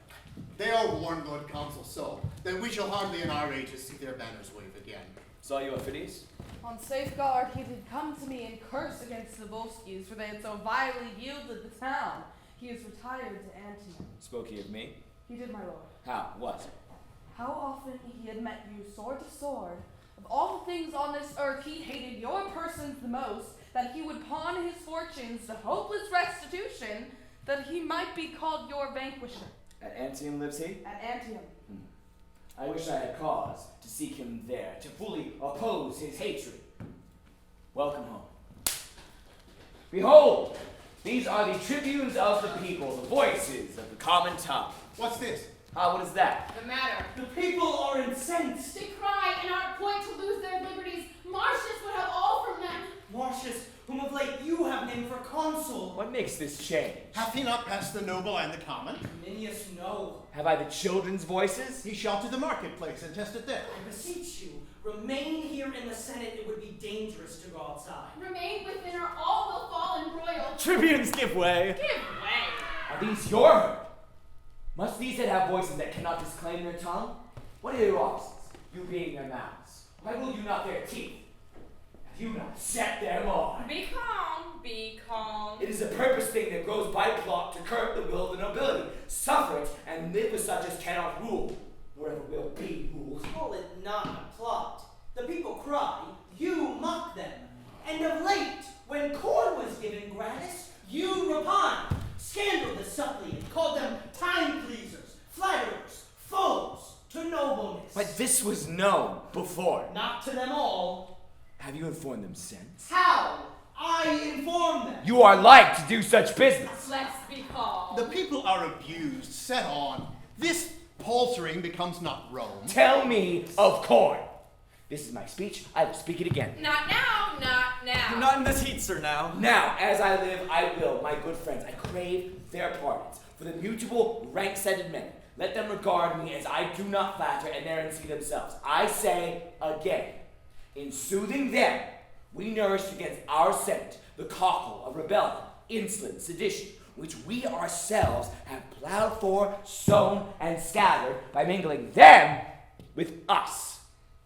They are warned, Lord Consul, so that we shall hardly in our ages see their banners wave again. Saw you, Aufidius? On safeguard, he did come to me and curse against the Volscians, for they had so vilely yielded the town. He is retired to Antium. Spoke he of me? He did, my lord. How? What? How often he had met you sword to sword. Of all the things on this earth, he hated your persons the most, that he would pawn his fortunes to hopeless restitution, that he might be called your vanquisher. At Antium lives he? At Antium. I wish I had cause to seek him there, to fully oppose his hatred. Welcome home. Behold These are the tribunes of the people, the voices of the common tongue. What's this? What is that? The matter. The people are incensed. They cry and are at point to lose their liberties. Martius would have all from them. Martius, whom of late you have named for consul. What makes this change? Hath he not passed the noble and the common? Menenius, no. Have I the children's voices? He shall to the marketplace and test it there. I beseech you, remain here in the Senate. It would be dangerous to go outside. Remain within or all will fall embroiled. Tribunes, give way. Give way. Are these your herd? Must these that have voices that cannot disclaim their tongue? What are your offices, you being their mouths? Why will you not their teeth? Have you not set them on? Be calm, be calm. It is a purpose thing that grows by plot to curb the will of the nobility. Suffer it, and live with such as cannot rule, nor ever will be ruled. Call it not a plot. The people cry, you mock them. And of late, when corn was given gratis, you repined, scandaled the suppliant, called them time-pleasers, flatterers, foes to nobleness. But this was known before. Not to them all. Have you informed them since? How? I inform them. You are like to do such business. Let's be calm. The people are abused, set on. This paltering becomes not Rome. Tell me of corn. This is my speech. I will speak it again. Not now, not now. Not in this heat, sir, now. Now, as I live, I will, my good friends. I crave their pardons for the mutable, rank-setted men. Let them regard me as I do not flatter and therein see themselves. I say again, in soothing them, we nourished against our Senate the cockle of rebellion, insolence, sedition, which we ourselves have plowed for, sown, and scattered by mingling them with us,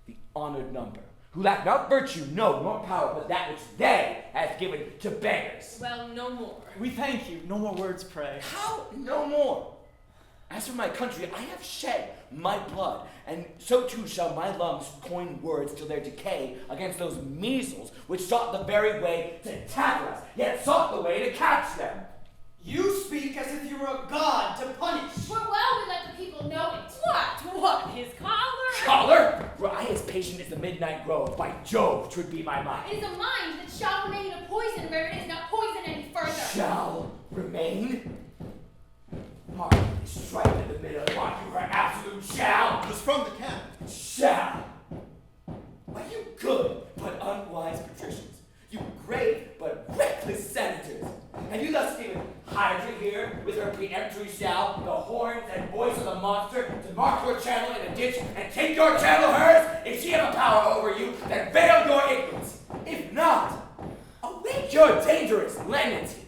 the honored number, who lack not virtue, no, nor power, but that which they have given to beggars. Well, no more. We thank you. No more words, pray. How? No more. As for my country, I have shed my blood, and so too shall my lungs coin words till their decay against those measles which sought the very way to tackle us, yet sought the way to catch them. You speak as if you were a god to punish. We're well, we let the people know it. What? His collar? Collar? Were I as patient as the midnight grove, by Jove, 'twould be my mind. It is a mind that shall remain a poison where it is not poison any further. Shall remain? Mark this stripe in the middle, mark you for absolute shall. It was from the canon. Shall. Why, you good but unwise patricians, you grave but reckless senators, have you thus given Hydra here with her peremptory shall, the horns and voice of the monster, to mark your channel in a ditch and take your channel hers? If she have a power over you, then veil your ignorance. If not, await your dangerous lenity.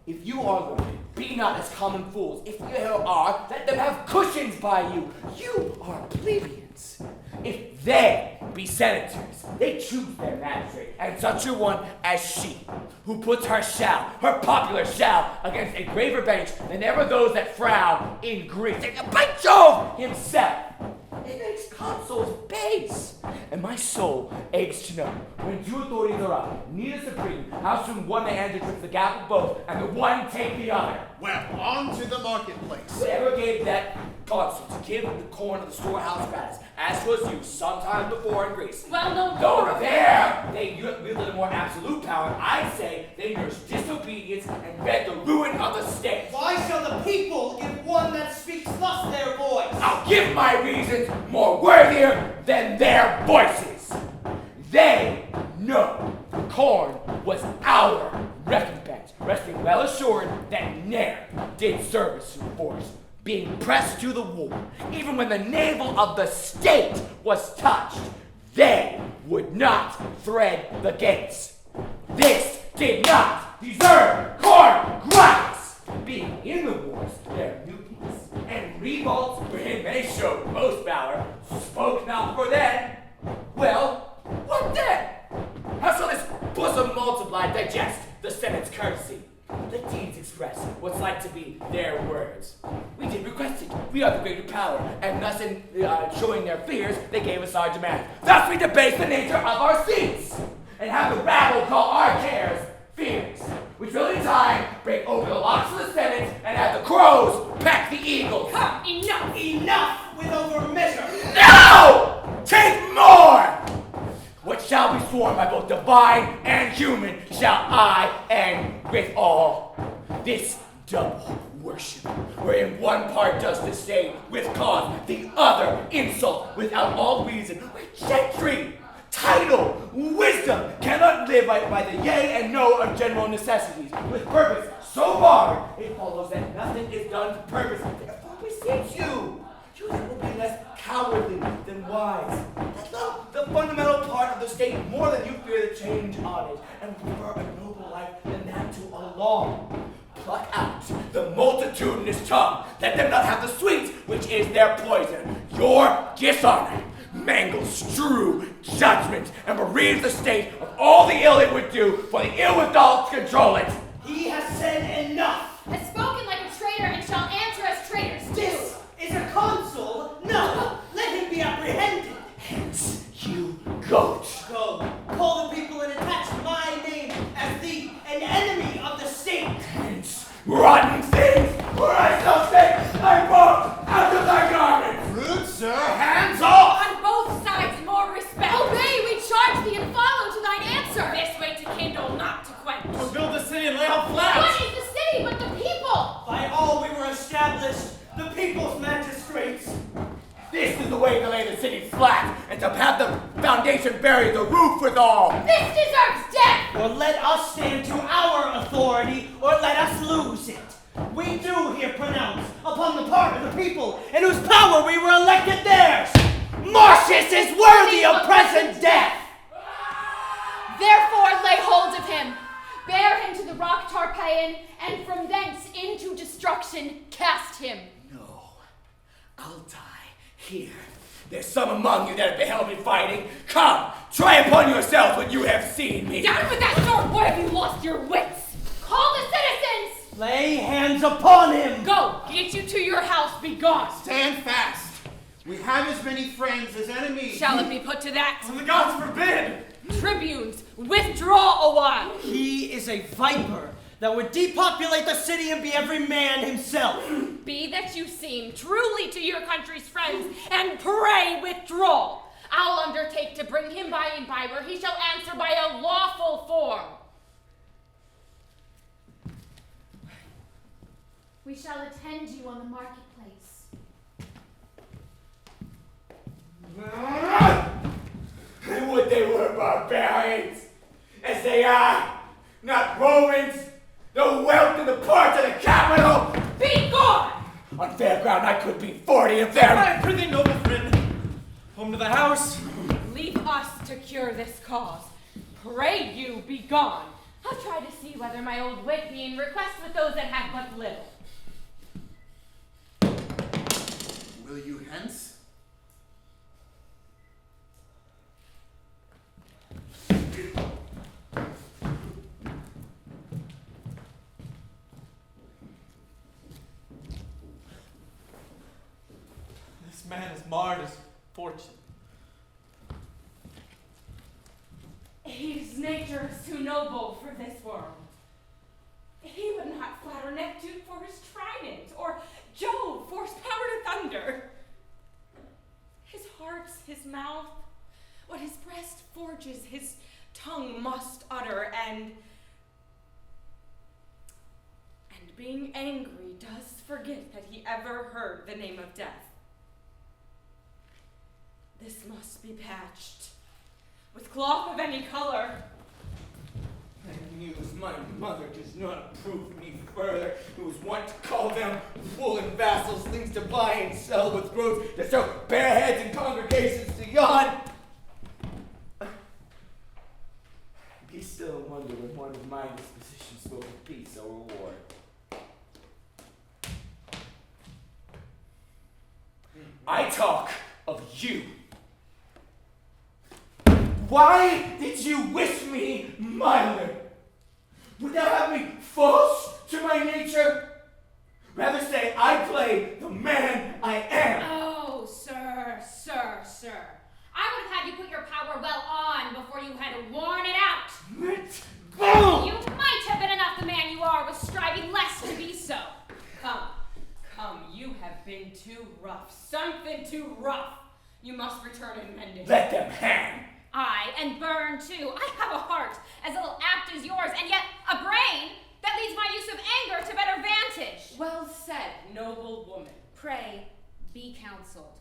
If you are learned, be not as common fools. If you are, let them have cushions by you. You are plebeians. If they be senators, they choose their magistrate, and such a one as she, who puts her shall, her popular shall, against a graver bench than ever those that frown in Greece. And by Jove himself, it makes consuls base. And my soul aches to know, when two authorities are up, neither supreme, how soon one may enter with the gap of both, and the one take the other. Well, on to the marketplace. Whoever gave that consul to give the corn of the storehouse gratis, as was used sometime before in Greece. Well, no Though more. there they wielded a more absolute power, I say they nursed disobedience and bred the ruin of the state. Why shall the people give one that speaks thus their voice? I'll give my reasons more worthier than their voices. They know the corn was our recompense, resting well assured that ne'er did service to force, being pressed to the war, even when the navel of the state was touched, they would not thread the gates. This did not deserve corn gratis. Being in the wars, their mutinies and revolts wherein they showed most valor, spoke not for them. Well, what then? How shall this bosom multiplied digest the Senate's courtesy? Let deeds express what's like to be their words. We did request it. We are the greater power, and thus in showing their fears, they gave us our demand. Thus we debase the nature of our seats, and have the rabble call our cares fears, which will in time break over the locks of the Senate, and have the crows peck the eagles. Come, enough! Enough with over measure. No! Take more! What shall be sworn by both divine and human, shall I end with all. This double worship, wherein one part does disdain with cause, the other insult without all reason, where gentry, title, wisdom cannot live by the yea and no of general necessities, with purpose so barred, it follows that nothing is done to purpose. Therefore beseech you, you that will be less cowardly than wise, that love the fundamental part of the state more than you fear the change on it, and prefer a noble life than that to a law. Pluck out the multitudinous tongue, let them not have the sweet, which is their poison. Your dishonor mangles true judgment and bereaves the state of all the ill it would do for the ill withal to control it. He has said enough. Has spoken like a traitor and shall answer as traitors do. This is a consul. No, let him be apprehended. Hence, you goat. Go, call the people and attach my name as an enemy of the state. Hence, rotten things, or I shall take thy book out of thy garments. Rude, sir, hands off! On both sides, more respect. Obey, we charge thee, and follow to thine answer. This way to kindle, not to quench. To build the city and lay out flat. What is the city but the people? By all we were established, the people's magistrates. This is the way to lay the city flat, and to have the foundation bury the roof withal. This deserves death! Or let us stand to our authority, or let us lose it. We do here pronounce upon the part of the people, in whose power we were elected theirs. Martius is worthy of present death. Therefore lay hold of him, bear him to the rock Tarpeian, and from thence into destruction cast him. No, I'll die here. There's some among you that have beheld me fighting. Come, try upon yourselves what you have seen me. Down with that sword, boy, have you lost your wits? Call the citizens! Lay hands upon him. Go, get you to your house, be gone. Stand fast. We have as many friends as enemies. Shall it be put to that? The gods forbid! Tribunes, withdraw a while. He is a viper that would depopulate the city and be every man himself. Be that you seem truly to your country's friends, and pray withdraw. I'll undertake to bring him by and by, where he shall answer by a lawful form. We shall attend you on the marketplace. I would they were barbarians, as they are, not Romans. The wealth and the parts of the capital. Be gone! On fair ground I could be 40 of them. I prithee, noble friend, home to the house. Leave us to cure this cause. Pray you be gone. I'll try to see whether my old wit be in request with those that have but little. Will you hence? This man has marred his fortune. His nature is too noble for this world. He would not flatter Neptune for his trident, or Jove for his power to thunder. His heart's his mouth, what his breast forges, his tongue must utter, and being angry does forget that he ever heard the name of death. This must be patched with cloth of any color. And news my mother does not approve me further, who was wont to call them woolen vassals, things to buy and sell with groats, to show bare heads in congregations to yawn. Be still a wonder when one of my dispositions spoke of peace or reward. I talk of you. Why did you wish me milder? Would thou have me false to my nature? Rather say I play the man I am. Oh, sir. I would have had you put your power well on before you had worn it out. Let go! You might have been enough the man you are, with striving less to be so. Come, you have been too rough, something too rough. You must return and mend it. Let them hang. Aye, and burn too. I have a heart as little apt as yours, and yet a brain that leads my use of anger to better vantage. Well said, noble woman. Pray, be counseled.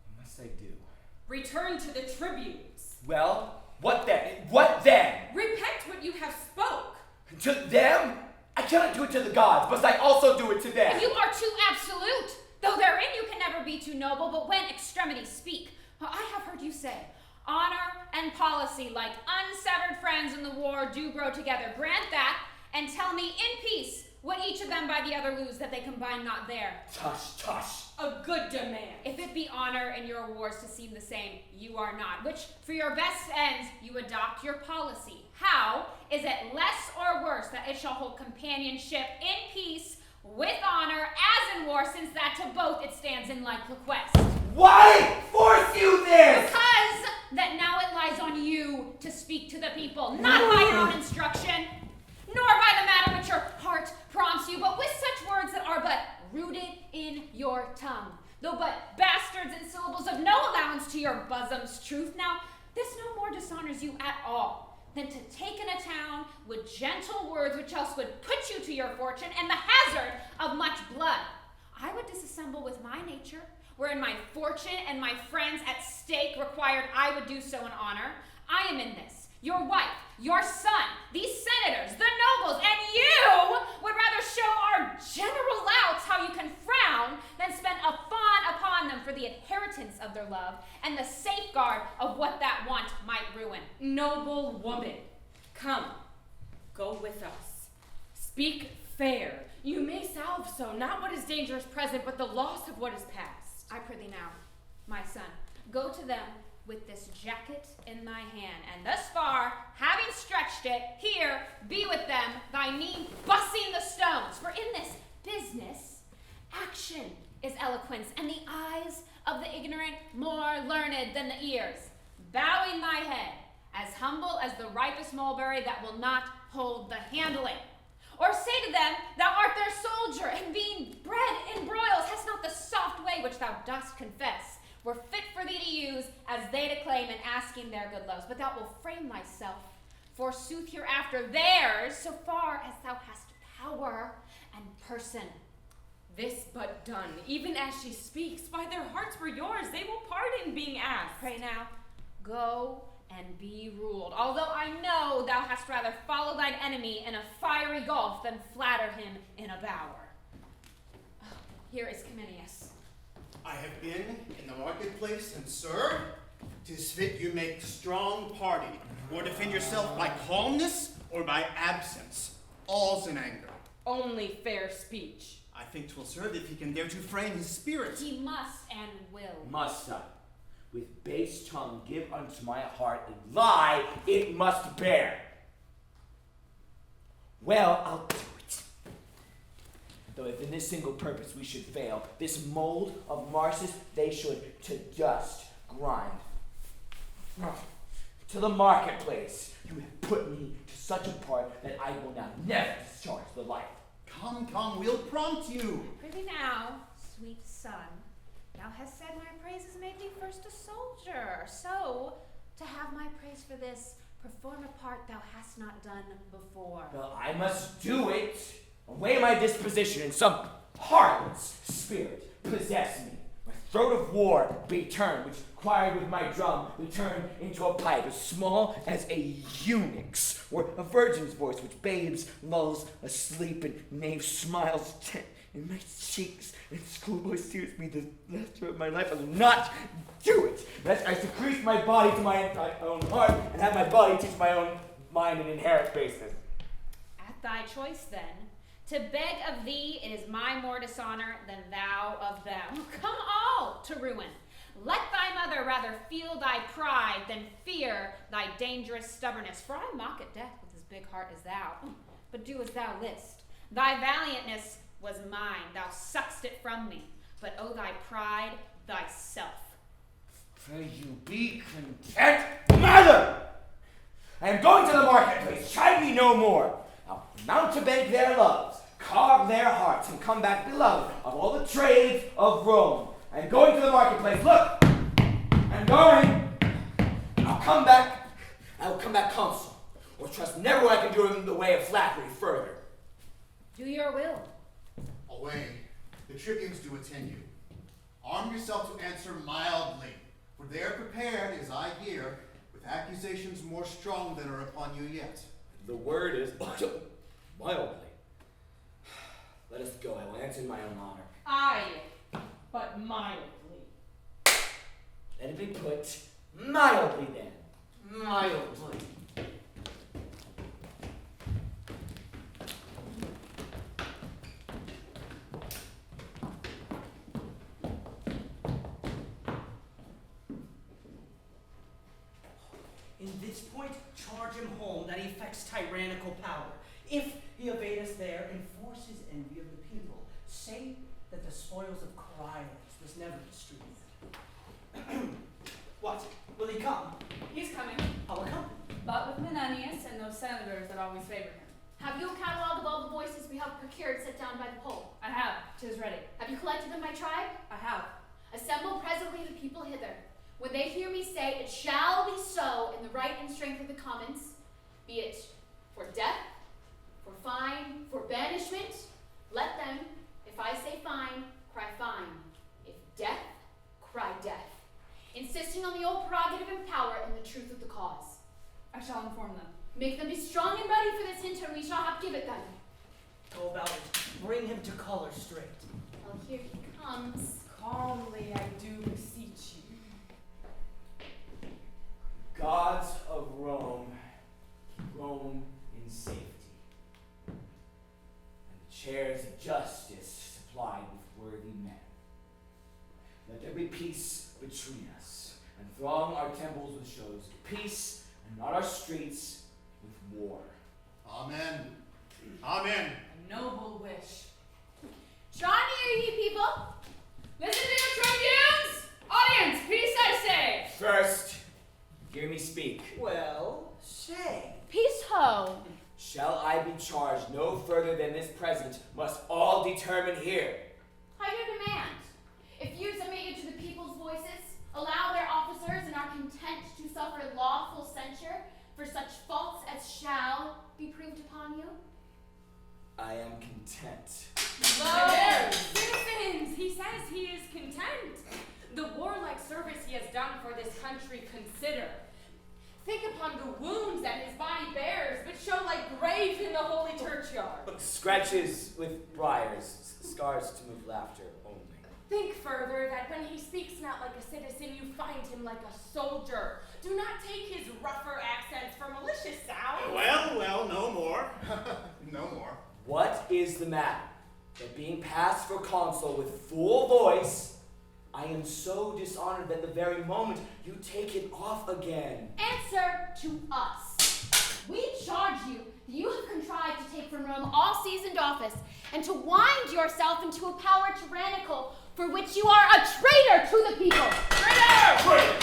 What must I do? Return to the tribunes. Well, what then? What then? Repent what you have spoke. To them? I cannot do it to the gods, must I also do it to them? You are too absolute. Though therein you can never be too noble, but when extremities speak, I have heard you say, honor and policy, like unsevered friends in the war, do grow together. Grant that, and tell me in peace what each of them by the other lose, that they combine not there. Tush, tush. A good demand. If it be honor in your wars to seem the same, you are not, which for your best ends you adopt your policy. How is it less or worse that it shall hold companionship in peace with honor as in war, since that to both it stands in like request? Why force you this? Because that now it lies on you to speak to the people, not by your own instruction, nor by the matter which your heart prompts you, but with such words that are but rooted in your tongue, though but bastards and syllables of no allowance to your bosom's truth. Now, this no more dishonors you at all than to take in a town with gentle words which else would put you to your fortune and the hazard of much blood. I would disassemble with my nature, wherein my fortune and my friends at stake required I would do so in honor. I am in this, your wife, your son, these senators, the nobles, and you would rather show our general louts how you can frown than spend a fawn upon them for the inheritance of their love and the safeguard of what that want might ruin. Noble woman, come, go with us. Speak fair. You may salve so, not what is dangerous present, but the loss of what is past. I prithee now, my son, go to them with this jacket in thy hand, and thus far, having stretched it, here, be with them, thy knee bussing the stones. For in this business, action is eloquence, and the eyes of the ignorant more learned than the ears. Bowing thy head, as humble as the ripest mulberry that will not hold the handling. Or say to them, thou art their soldier, and being bred in broils, hast not the soft way which thou dost confess, were fit for thee to use, as they to claim in asking their good loves. But thou wilt frame thyself, forsooth hereafter theirs, so far as thou hast power and person. This but done, even as she speaks, by their hearts were yours, they will pardon being asked. Pray now, go and be ruled, although I know thou hast rather follow thine enemy in a fiery gulf than flatter him in a bower. Here is Cominius. I have been in the marketplace, and sir, 'tis fit you make strong party, or defend yourself by calmness or by absence. All's in anger. Only fair speech. I think 'twill serve if he can dare to frame his spirit. He must and will. Must I, with base tongue, give unto my heart a lie it must bear? Well, I'll do it. Though if in this single purpose we should fail, this mold of Martius they should to dust grind. To the marketplace you have put me to such a part that I will now never discharge the life. Come, we'll prompt you. Prithee now, sweet son, thou hast said my praises made thee first a soldier. So, to have my praise for this, perform a part thou hast not done before. Well, I must do it. Away my disposition, and some harlot's spirit possess me. My throat of war be turned, which quired with my drum, be turned into a pipe as small as a eunuch's, or a virgin's voice, which babes lulls asleep, and knave smiles in my cheeks, and schoolboys tears me the laughter of my life. I will not do it, lest I secrete my body to my own heart, and have my body teach my own mind and inherit baseness. At thy choice, then, to beg of thee, it is my more dishonor than thou of them. Come all to ruin. Let thy mother rather feel thy pride than fear thy dangerous stubbornness. For I mock at death with as big heart as thou, but do as thou list. Thy valiantness was mine, thou suck'st it from me, but owe thy pride thyself. Pray you be content, mother! I am going to the marketplace, chide me no more. I'll mountebank their loves, carve their hearts, and come back beloved of all the trades of Rome. I am going to the marketplace. Look, I'm going. I'll come back. I'll come back consul, or trust never what I can do in the way of flattery further. Do your will. Away. The tribunes do attend you. Arm yourself to answer mildly, for they are prepared, as I hear, with accusations more strong than are upon you yet. The word is mildly. Let us go. I will answer in my own honor. Aye, but mildly. Let it be put mildly then. Mildly. In this point, charge him home that he affects tyrannical power. If he evade us there, enforce his envy of the people. Say that the spoils of Coriolanus was never distributed. What? Will he come? He's coming, How will come? but with Menenius and those senators that always favor him. Have you a catalog of all the voices we have procured set down by the poll? I have. 'Tis ready. Have you collected them by tribe? I have. Assemble presently the people hither. When they hear me say, it shall be so in the right and strength of the commons, be it for death, for fine, for banishment, let them, if I say fine, cry fine. If death, cry death. Insisting on the old prerogative and power and the truth of the cause. I shall inform them. Make them be strong and ready for this hint, and we shall have give it them. Go about it. Bring him to color straight. Well, here he comes. Calmly, I do beseech you. Gods of Rome, Rome in safety, and the chairs of justice supplied with worthy men. Let there be peace between us, and throng our temples with shows of peace, and not our streets with war. Amen. Amen. A noble wish. Draw near, ye people. Listen to your tribunes! Audience, peace I say! First, hear me speak. Well, say. Peace ho. Shall I be charged no further than this present, must all determine here. I do demand. If you submit you to the people's voices, allow their officers and are content to suffer lawful censure for such faults as shall be proved upon you. I am content. Lo, citizens, he says he is content. The warlike service he has done for this country consider. Think upon the wounds that his body bears, which show like graves in the holy churchyard. Scratches with briars, scars to move laughter only. Think further that when he speaks not like a citizen, you find him like a soldier. Do not take his rougher accents for malicious sound. Well, no more. No more. What is the matter? That being passed for consul with full voice, I am so dishonored that the very moment you take it off again. Answer to us. We charge you that you have contrived to take from Rome all seasoned office and to wind yourself into a power tyrannical for which you are a traitor to the people. Traitor!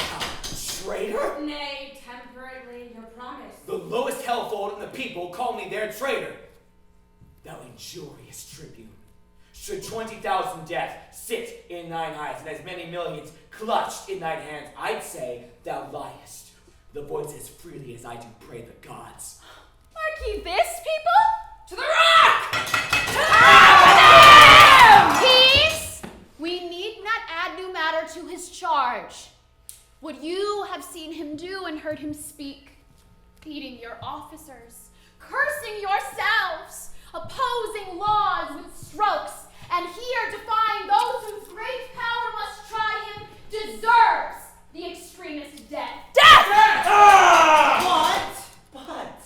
Traitor? Nay, temperately, your promise. The lowest hellfold in the people call me their traitor. Thou injurious tribune. Should 20,000 death sit in thine eyes and as many millions clutched in thine hands, I'd say thou liest. The voice as freely as I do pray the gods. Mark ye this, people? To the rock! To the rock! Peace! We need not add new matter to his charge. What you have seen him do and heard him speak, beating your officers, cursing yourselves, opposing laws with strokes, and here defying those whose great power must try him, deserves the extremest death. Death! But,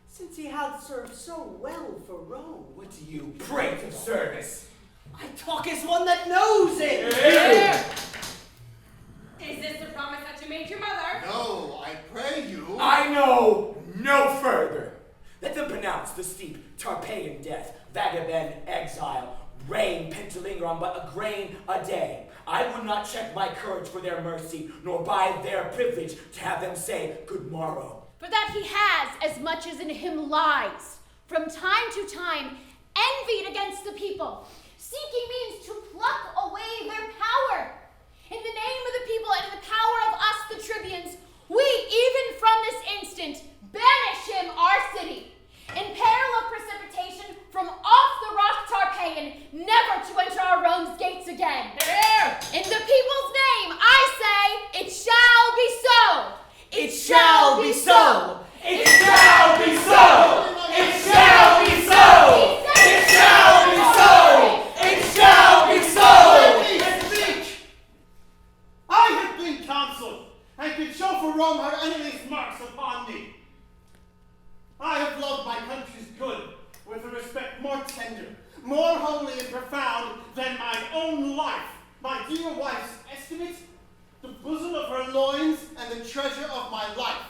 since he hath served so well for Rome, What do you prate of service? I talk as one that knows it. Is this the promise that you made your mother? No, I pray you. I know no further. Let them pronounce the steep Tarpeian death, vagabond exile, reign pentalingron but a grain a day. I would not check my courage for their mercy, nor by their privilege to have them say good morrow. For that he has, as much as in him lies, from time to time, envied against the people, seeking means to pluck away their power. In the name of the people and in the power of us, the tribunes, we, even from this instant, banish him our city, in peril of precipitation from off the rock Tarpeian, never to enter our Rome's gates again. Here! In the people's name, I say, it shall be so. It shall be so! It shall be so! It shall be so! It shall be so! It shall be so! Let me speak! I have been consul, and can show for Rome her enemies' marks upon me. I have loved my country's good with a respect more tender, more holy and profound than my own life, my dear wife's estimate, the bosom of her loins, and the treasure of my life.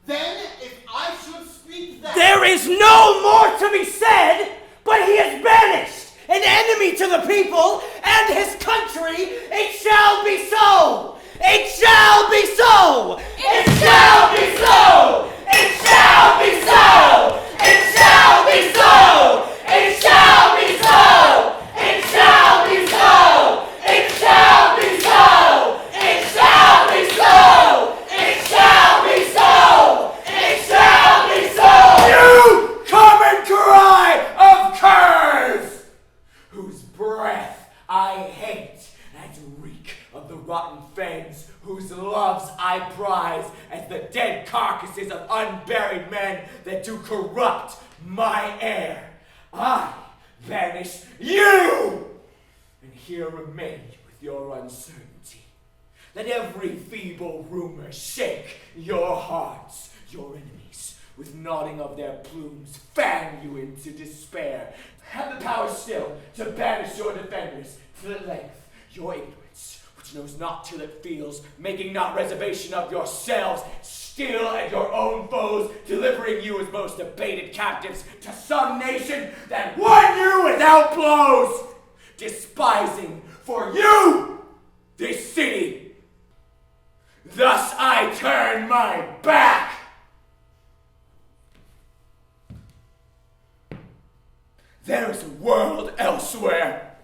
Then, if I should speak that... There is no more to be said, but he is banished, an enemy to the people and his country. It shall be so! It shall be so! It shall be so! It shall be so! It shall be so! It shall be so! It shall be so! It shall be so! It shall be so! It shall be so! It shall be so! You common cry of curs, Whose breath I hate and reek of the rotten fangs, whose loves I prize as the dead carcasses of unburied men that do corrupt my air. I banish you, and here remain with your uncertainty. Let every feeble rumor shake your hearts, your enemies, with nodding of their plumes, fan you into despair. Have the power still to banish your defenders, till at length your ignorance, which knows not till it feels, making not reservation of yourselves, still at your own foes, delivering you as most abated captives to some nation that won you without blows, despising for you this city. Thus I turn my back. There is a world elsewhere.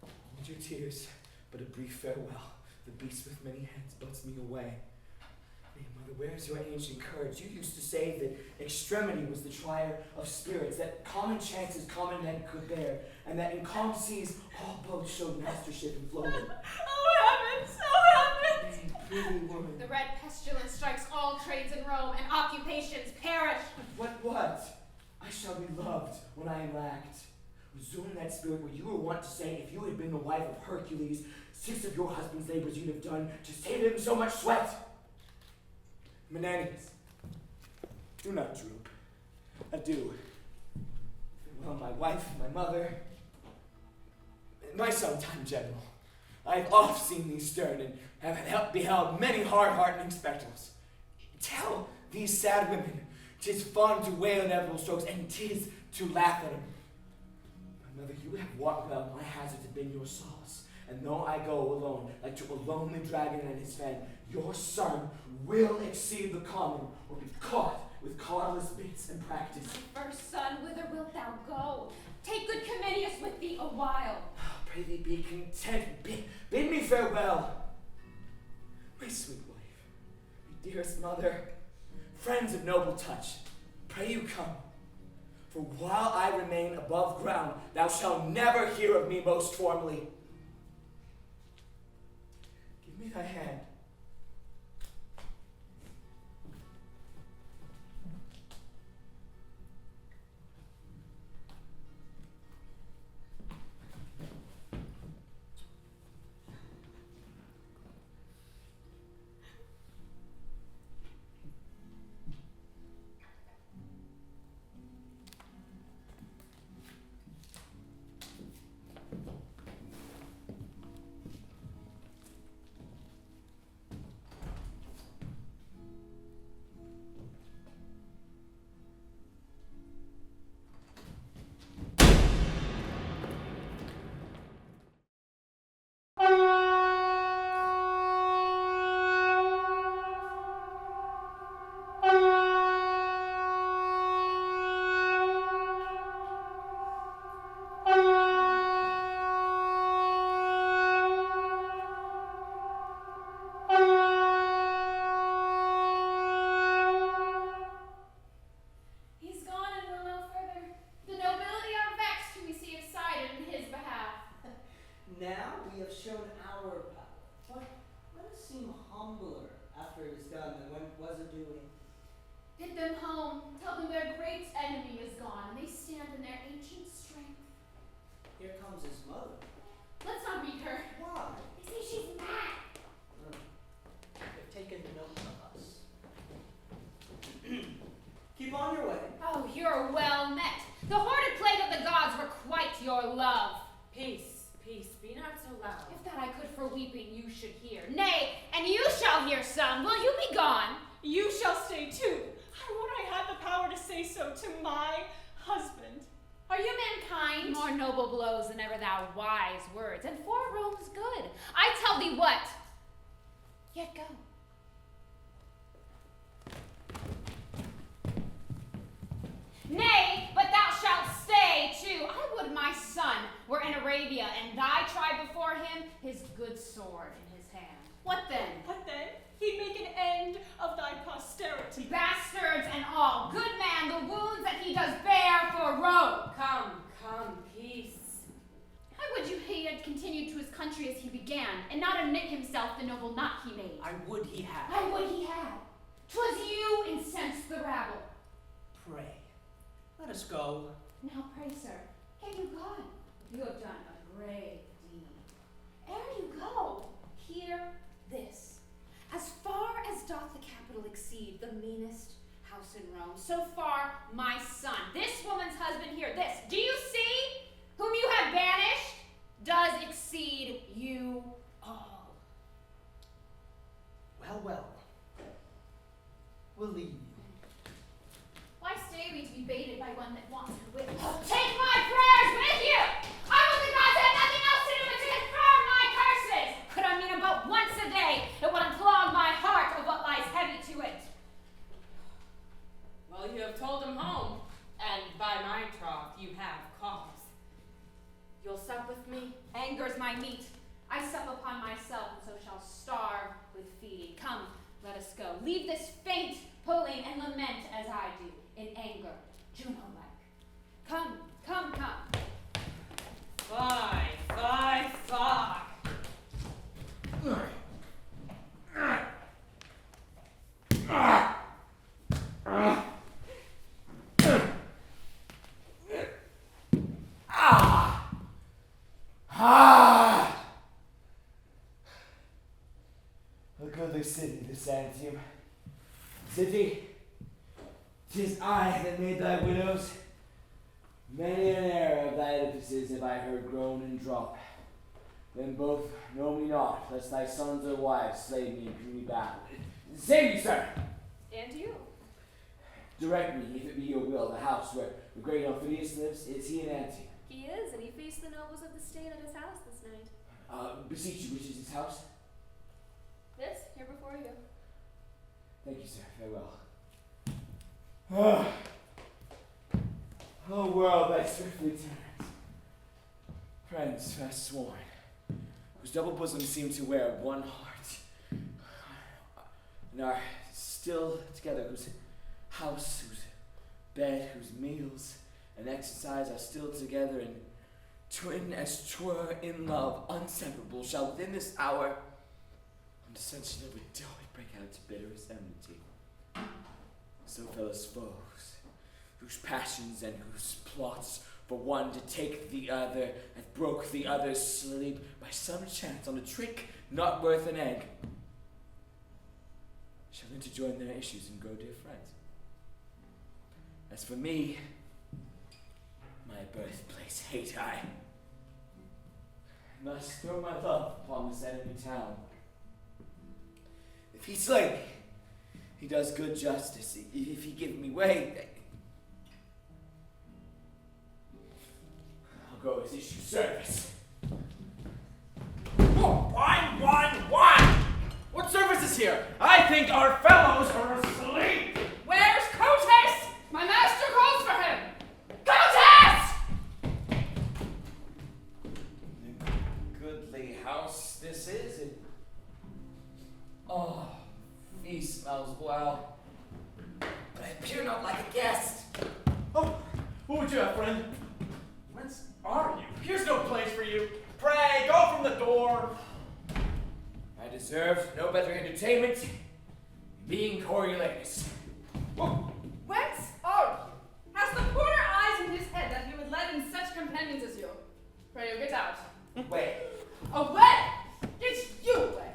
Hold your tears, but a brief farewell. The beast with many heads buds me away. Hey, mother, where's your ancient courage? You used to say that extremity was the trier of spirits, that common chances common men could bear, and that in calm seas all boats showed mastership and floated. Oh heavens! Oh heavens! Hey, pretty woman. The red pestilence strikes all trades in Rome, and occupations perish. What? I shall be loved when I am lacked. Resume that spirit where you were wont to say, if you had been the wife of Hercules, 6 of your husband's labors you'd have done to save him so much sweat. Menenius, do not droop. Adieu. Farewell, my wife, my mother, my sometime general. I have oft seen thee stern and have beheld many hard-heartening spectacles. Tell these sad women, 'tis fun to wail inevitable strokes, and 'tis to laugh at them. My mother, you have walked well, my hazards have been your solace. And though I go alone, like to a lonely dragon and his fan, your son will exceed the common, or be caught with cautelous bits and practice. My first son, whither wilt thou go? Take good Cominius with thee a while. Pray thee be content, bid me farewell. My sweet wife, my dearest mother, friends of noble touch, pray you come. For while I remain above ground, thou shalt never hear of me most formally. Give me thy hand. shown our power, but let us seem humbler after it is done than when it was a doing. Get them home. Tell them their great enemy is gone, and they stand in their ancient strength. Here comes his mother. Let's not meet her. Why? They say she's mad. They've taken note of us. Keep on your way. Oh, you're well met. The hoarded plague of the gods requite your love. Peace, peace, be not so loud. If that I could for weeping you should hear. Nay, and you shall hear some. Will you be gone? You shall stay too. Would I had the power to say so to my husband? Are you mankind? More noble blows than ever thou wise words, and for Rome's good. I tell thee what. Yet go. Nay, but thou shalt stay too. I would my son were in Arabia, and thy tribe before him, his good sword in his hand. What then? What then? He'd make an end of thy posterity. Bastards and all, good man, the wounds that he does bear for Rome. Come, peace. How would you he had continued to his country as he began, and not admit himself the noble knot he made? I would he had. I would he had. 'Twas you incensed the rabble. Pray, let us go. Now pray, sir, get you gone. You have done a grave deed. Ere you go, hear this. As far as doth the capital exceed the meanest house in Rome, so far my son, this woman's husband here, this, do you see, whom you have banished, does exceed you all. Well. We'll leave you. Why stay we to be baited by one that wants her with? Take my prayers with you! I will the gods have nothing else to do but to confirm my curses! Could I mean them but once a day, it would unclog my heart of what lies heavy to it. Well, you have told him home, and by my troth, you have cause. You'll sup with me? Anger's my meat. I sup upon myself, and so shall starve with feeding. Come, let us go. Leave this faint pulling and lament as I do, in anger, Juno-like. Come. Fie. A goodly city, this Antium. City, 'tis I that made thy widows. Many an error of thy edifices have I heard groan and drop. Then both know me not, lest thy sons or wives slay me in puny battle. Save me, sir! And you. Direct me, if it be your will, the house where the great Aufidius lives. Is he in Antium? He is, and he feasts the nobles of the state at his house this night. Beseech you, which is his house? This, here before you. Thank you, sir. Farewell. Oh, world that swiftly turns. Friends fast sworn, whose double bosoms seem to wear one heart, and are still together, whose house, whose bed, whose meals and exercise are still together, and twin as 'twere in love, inseparable, shall within this hour, on dissension of a joy, break out to bitterest enmity. So fell as foes, whose passions and whose plots for one to take the other hath broke the other's sleep by some chance on a trick not worth an egg, shall interjoin their issues and grow dear friends. As for me, my birthplace hate I. Must throw my love upon this enemy town. If he slay me, he does good justice. If he give me way, I'll go as issue service. One! What service is here? I think our fellows are asleep! Where's Cotus? My master calls for him. Cotus! Goodly house this is. He smells well. But I appear not like a guest. Oh, what would you have, friend? Whence are you? Here's no place for you. Pray, go from the door. deserved no better entertainment than being Coriolanus. Whence are you? Has the porter eyes in his head that he would let in such companions as you? Pray you get out. Wait, Away! Get you away!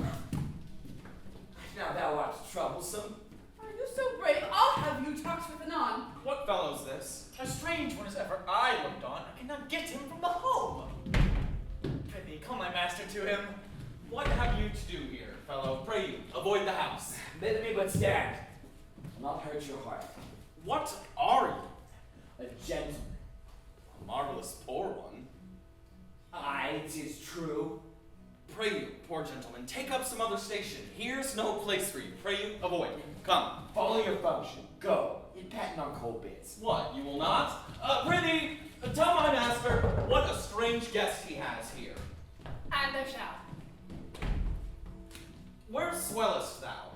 now thou art troublesome. Are you so brave? I'll have you talked with anon. What fellow's this? A strange one as ever I looked on. I cannot get him from the home. Prithee, call my master to him. What have you to do here, fellow? Pray you, avoid the house. Let me but stand. I'll not hurt your heart. What are you? A gentleman. A marvelous poor one. Aye, 'tis true. Pray you, poor gentleman, take up some other station. Here's no place for you. Pray you, avoid. Come. Follow your function. Go. Eat Payton on cold bits. What, you will not? Prithee, tell my master what a strange guest he has here. And there shall. Where swellest thou?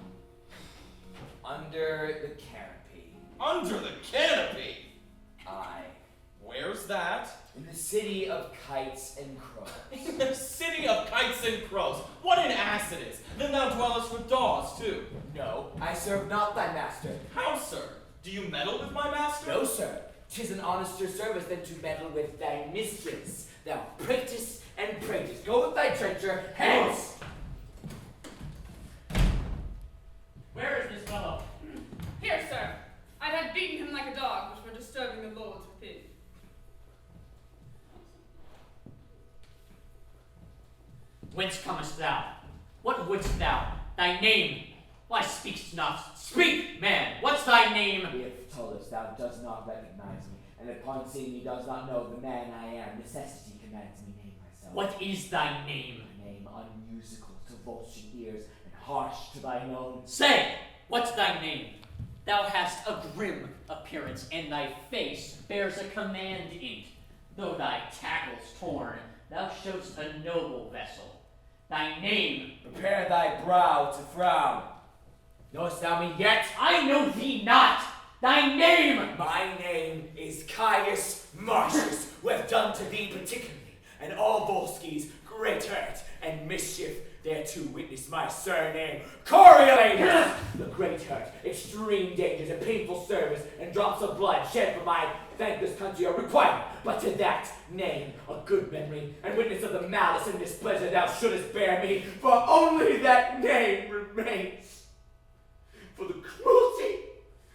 Under the canopy. Under the canopy? Aye. Where's that? In the city of kites and crows. In the city of kites and crows. What an ass it is! Then thou dwellest with daws, too. No, I serve not thy master. How, sir? Do you meddle with my master? No, sir. 'Tis an honester service than to meddle with thy mistress. Thou practice and practice. Go with thy trencher, hence! Where is this fellow? Here, sir. I had beaten him like a dog, which for disturbing the lords within. Whence comest thou? What wouldst thou? Thy name? Why speak'st not? Speak, man! What's thy name? If Tullus, thou dost not recognize me, and upon seeing me does not know the man I am, necessity commands me name myself. What is thy name? A name unmusical to Volscian ears and harsh to thine own. Say, what's thy name? Thou hast a grim appearance, and thy face bears a command in't. Though thy tackle's torn, thou show'st a noble vessel. Thy name? Prepare thy brow to frown. Knowest thou me yet? I know thee not. Thy name? My name is Caius Martius, who have done to thee particularly, and all Volsci's great hurt and mischief thereto witness my surname, Coriolanus! The great hurt, extreme dangers, and painful service, and drops of blood shed for my thankless country are required, but to that name a good memory, and witness of the malice and displeasure thou shouldest bear me, for only that name remains. For the cruelty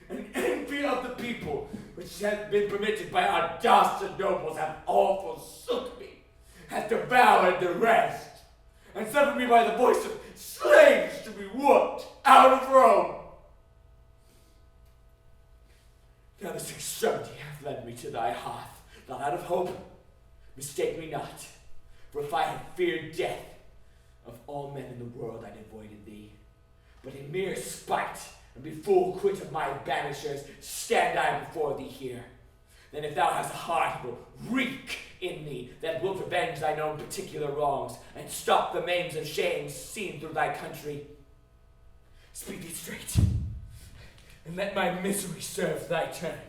and envy of the people, which hath been permitted by our dastard nobles, have all forsook me, hath devoured the rest, and suffered me by the voice of slaves to be whooped out of Rome. Now this extremity hath led me to thy hearth, not out of hope, mistake me not, for if I had feared death, of all men in the world I'd avoided thee. But in mere spite, and be full quit of my banishers, stand I before thee here. Then if thou hast a heart, it will reek in thee, that wilt revenge thine own particular wrongs, and stop the maims of shame seen through thy country. Speak thee straight, and let my misery serve thy turn.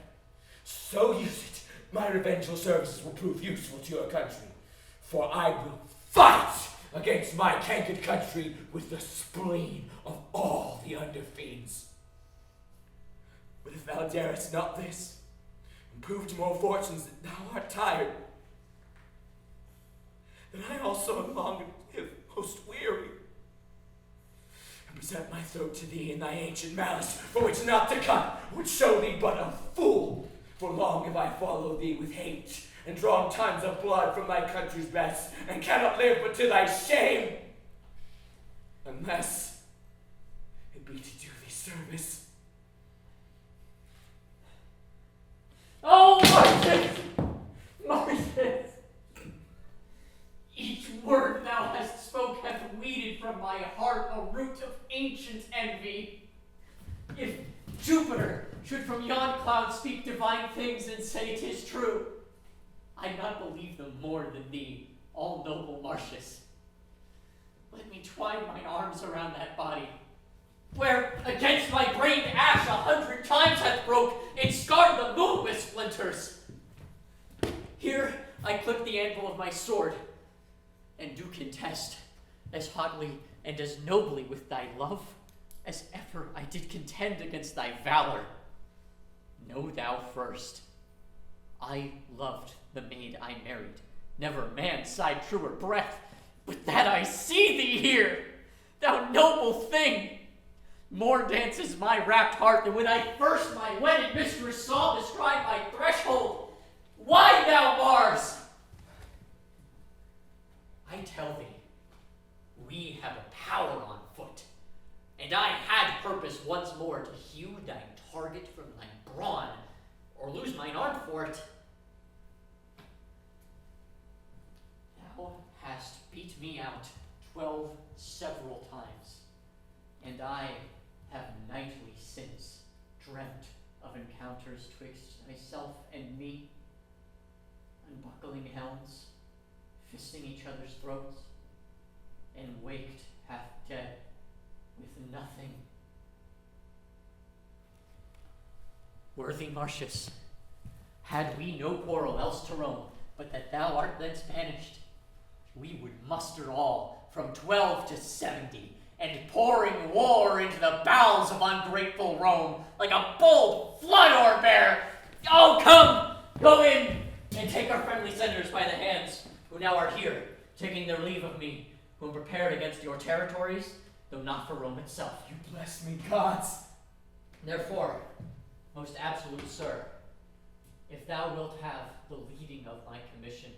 So use it, my revengeful services will prove useful to your country, for I will fight against my cankered country with the spleen of all the under-fiends. But if thou darest not this, and prove to more fortunes that thou art tired, then I also am long to live most weary, and present my throat to thee in thy ancient malice, for which not to cut would show thee but a fool. For long have I followed thee with hate, and drawn times of blood from thy country's best, and cannot live but to thy shame, unless it be to do thee service. Oh, Martius! Martius! Each word thou hast spoke hath weeded from my heart a root of ancient envy. If Jupiter should from yon cloud speak divine things and say 'tis true, I'd not believe them more than thee, all noble Martius. Let me twine mine arms around that body, where against my brained ash 100 times hath broke, and scarred the moon with splinters. Here I clip the anvil of my sword, and do contest as hotly and as nobly with thy love as ever I did contend against thy valor. Know thou first, I loved the maid I married. Never man sighed truer breath, but that I see thee here, thou noble thing. More dances my rapt heart than when I first my wedded mistress saw describe my threshold. Why, thou Mars? I tell thee, we have a power on foot, and I had purpose once more to hew thine target from thine brawn, or lose mine arm for it. Thou hast beat me out 12 several times, and I have nightly since dreamt of encounters twixt thyself and me, unbuckling helms, fisting each other's throats, and waked half dead with nothing. Worthy Martius, had we no quarrel else to Rome, but that thou art thence banished, we would muster all from 12 to 70, and pouring war into the bowels of ungrateful Rome, like a bold flood or bear. Oh, come, go in, and take our friendly senators by the hands, who now are here, taking their leave of me, whom prepared against your territories, though not for Rome itself. You bless me, gods. Therefore, most absolute sir, if thou wilt have the leading of my commission,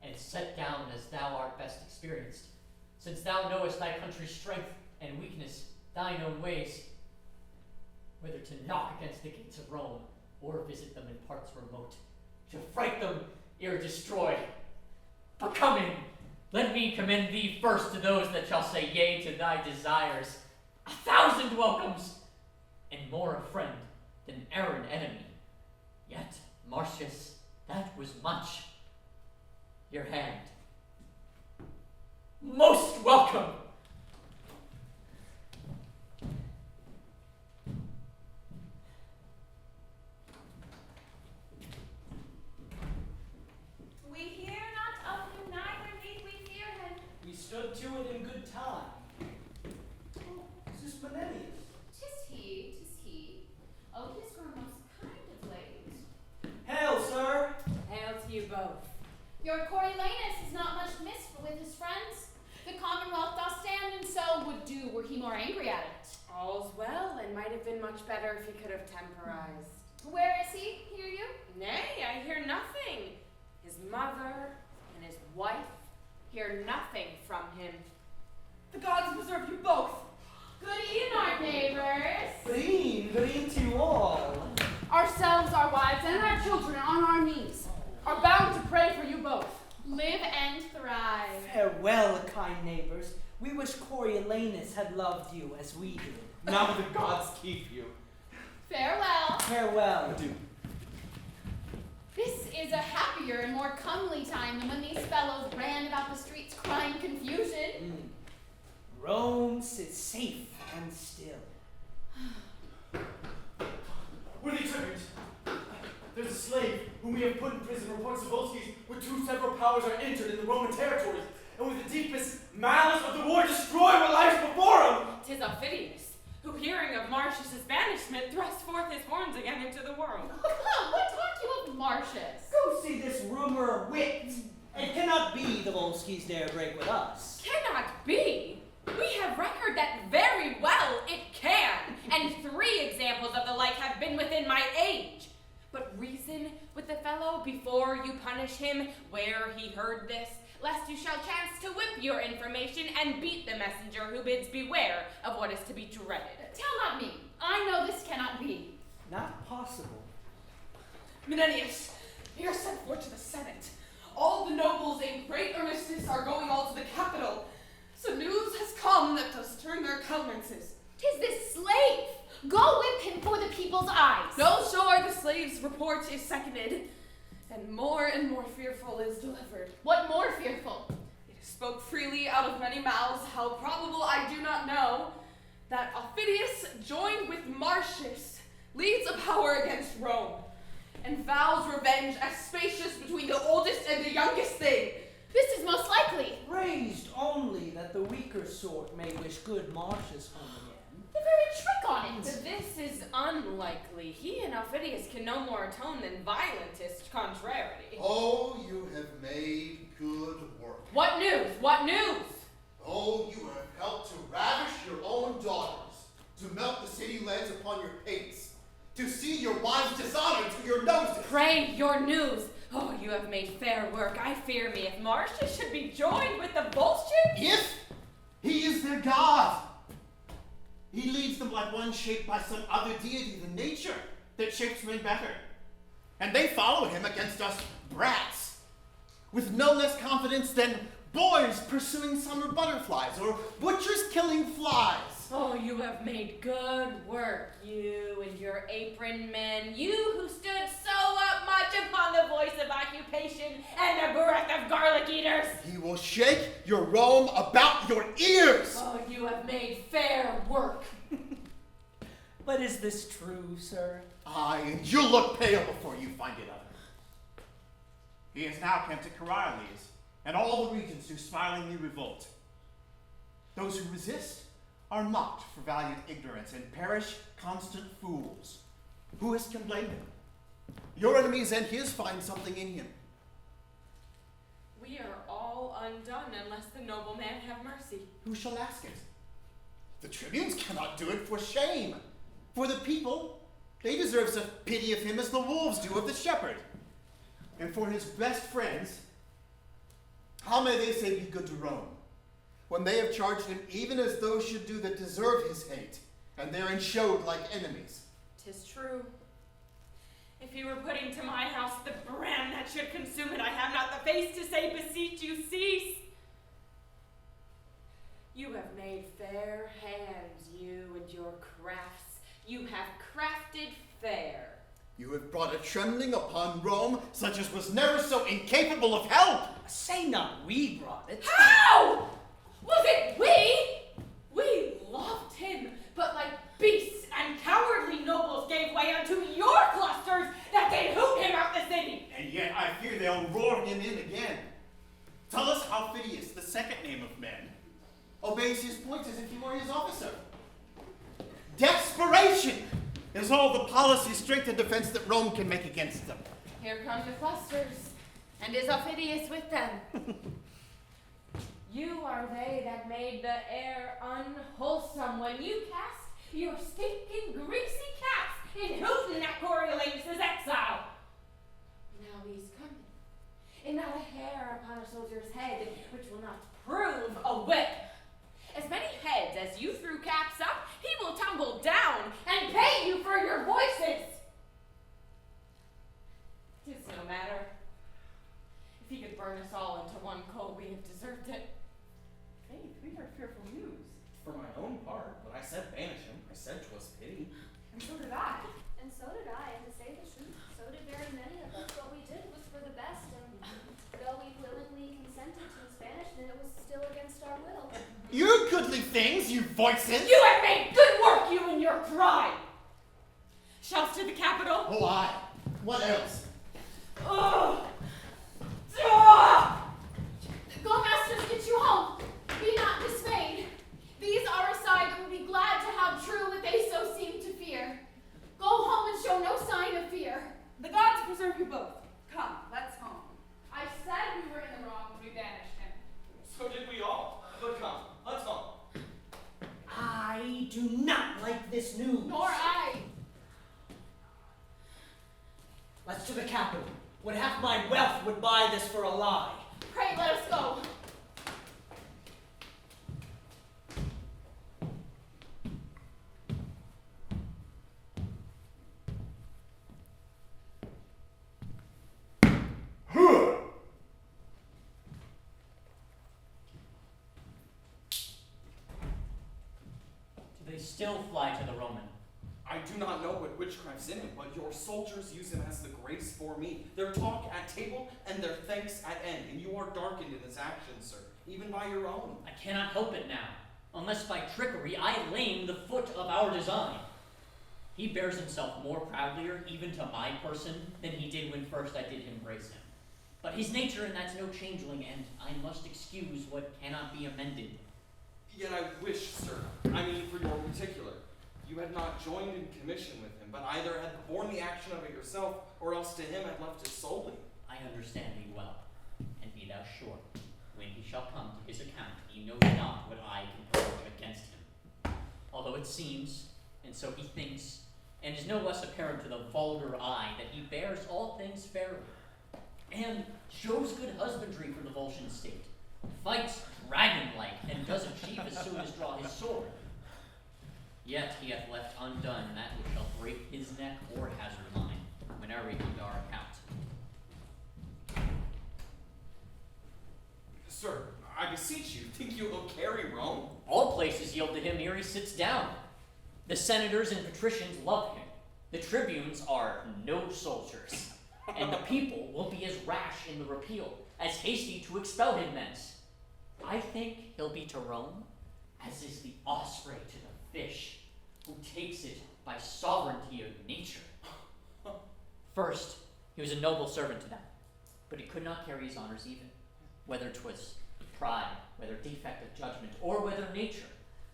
and set down as thou art best experienced, since thou knowest thy country's strength and weakness, thine own ways, whether to knock against the gates of Rome, or visit them in parts remote, to fright them ere destroy. But come in, let me commend thee first to those that shall say yea to thy desires. 1,000 welcomes, and more a friend than e'er an enemy. Yet, Martius, that was much. Your hand. Most welcome! We hear not of him, neither need we fear him. We stood to it in good time. Oh, is this Menenius? 'Tis he. Oh, he has grown most kind of late. Hail, sir! Hail to you both. Your Coriolanus is not much missed with his friends. The Commonwealth doth stand, and so would do were he more angry at it. All's well, and might have been much better if he could have temporized. Where is he, hear you? Nay, I hear nothing. His mother and his wife hear nothing from him. The gods preserve you both. Good e'en, our neighbors. Good evening to you all. Ourselves, our wives, and our children on our knees are bound to pray for you both. Live and thrive. Farewell, kind neighbors. We wish Coriolanus had loved you as we did. Now the gods keep you. Farewell. Farewell. Adieu. This is a happier and more comely time than when these fellows ran about the streets crying confusion. Rome sits safe and still. Worthy tribute, there's a slave whom we have put in prison reports of Volscian where 2 several powers are entered in the Roman territories, and with the deepest malice of the war destroy what lies before him. 'Tis Aufidius, who hearing of Martius' banishment thrust forth his horns again into the world. Come, what talk you of Martius? Go see this rumor of wit. It cannot be the Volscians dare break with us. Cannot be. We have record that very well it can, and 3 examples of the like have been within my age. But reason with the fellow before you punish him where he heard this, lest you shall chance to whip your information and beat the messenger who bids beware of what is to be dreaded. Tell not me. I know this cannot be. Not possible. Menenius, we are sent for to the Senate. All the nobles in great earnestness are going all to the capital. So news has come that does turn their countenances. 'Tis this slave. Go whip him for the people's eyes. No sure the slave's report is seconded, and more fearful is delivered. What more fearful? It is spoke freely out of many mouths, how probable I do not know, that Aufidius, joined with Martius, leads a power against Rome, and vows revenge as spacious between the oldest and the youngest thing. This is most likely. Raised only that the weaker sort may wish good Martius home again. The very trick on it! This is unlikely. He and Aufidius can no more atone than violentist contrariety. Oh, you have made good work. What news? What news? Oh, you have helped to ravish your own daughters, to melt the city lands upon your pates, to see your wives dishonored to your noses. Pray your news. Oh, you have made fair work. I fear me if Martius should be joined with the Volscian. If he is their god, he leads them like one shaped by some other deity than nature that shapes men better. And they follow him against us brats, with no less confidence than boys pursuing summer butterflies or butchers killing flies. Oh, you have made good work, you and your apron men, you who stood so up much upon the voice of occupation and the breath of garlic eaters. He will shake your Rome about your ears. Oh, you have made fair work. But is this true, sir? Aye, and you'll look pale before you find it other. He is now come to Coriolanus, and all the regions do smilingly revolt. Those who resist are mocked for valiant ignorance and perish constant fools. Who has can blame him? Your enemies and his find something in him. We are all undone unless the noble man have mercy. Who shall ask it? The tribunes cannot do it for shame. For the people, they deserve such pity of him as the wolves do of the shepherd. And for his best friends, how may they say be good to Rome, when they have charged him even as those should do that deserve his hate, and therein showed like enemies? 'Tis true. If he were putting to my house the brand that should consume it, I have not the face to say, beseech you, cease. You have made fair hands, you and your crafts. You have crafted fair. You have brought a trembling upon Rome, such as was never so incapable of help. Say not we brought it. How? Was it we? We loved him, but like beasts and cowardly nobles gave way unto your clusters that did hoot him out the city. And yet I fear they'll roar him in again. Tell us how Aufidius, the second name of men, obeys his points as if he were his officer. Desperation is all the policy, strength, and defense that Rome can make against them. Here come the clusters, and is Aufidius with them? You are they that made the air unwholesome when you cast your stinking greasy caps in hooting at Coriolanus' exile. Now he's coming, and not a hair upon a soldier's head which will not prove a whip. As many heads as you threw caps up, he will tumble down and pay you for your voices. 'Tis no matter. If he could burn us all into one coal, we have deserved it. Faith, we heard fearful news. For my own part, when I said banish him, I said 'twas pity. And so did I. And so did I, and to say the truth, so did very many of us. What we did was for the best, and though we willingly consented to his banishment, it was still against our will. You goodly things, you voices! You have made good work, you and your pride! Shouts to the capital? Oh, aye. What else? Ugh! Ah! Go, masters, get you home. Be not dismayed. These are a side that would be glad to have true what they so seem to fear. Go home and show no sign of fear. The gods preserve you both. Come, let's home. I said we were in the wrong when we banished him. So did we all. But come, let's home. I do not like this news. Nor I. Let's to the capital. Would half my wealth would buy this for a lie. Pray let us go. Do they still fly to the Roman? I do not know what witchcraft's in it, but your soldiers use him as the grace for me. Their talk at table and their thanks at end, and you are darkened in his actions, sir, even by your own. I cannot help it now, unless by trickery I lame the foot of our design. He bears himself more proudlier even to my person than he did when first I did him grace him. But his nature and that's no changeling, and I must excuse what cannot be amended. Yet I wish, sir, I mean for your particular, you had not joined in commission with him, but either had borne the action of it yourself, or else to him had left it solely. I understand thee well, and be thou sure, when he shall come to his account, he knows not what I can urge against him. Although it seems, and so he thinks, and is no less apparent to the vulgar eye, that he bears all things fairly, and shows good husbandry for the Volscian state, fights dragon-like, and does achieve as soon as draw his sword. Yet he hath left undone that which shall break his neck or hazard mine, whenever he come to our account. Sir, I beseech you, think you will carry Rome? All places yield to him ere he sits down. The senators and patricians love him. The tribunes are no soldiers. And the people will be as rash in the repeal, as hasty to expel him thence. I think he'll be to Rome, as is the osprey to the fish, who takes it by sovereignty of nature. First, he was a noble servant to them, but he could not carry his honors even, whether 'twas pride, whether defect of judgment, or whether nature,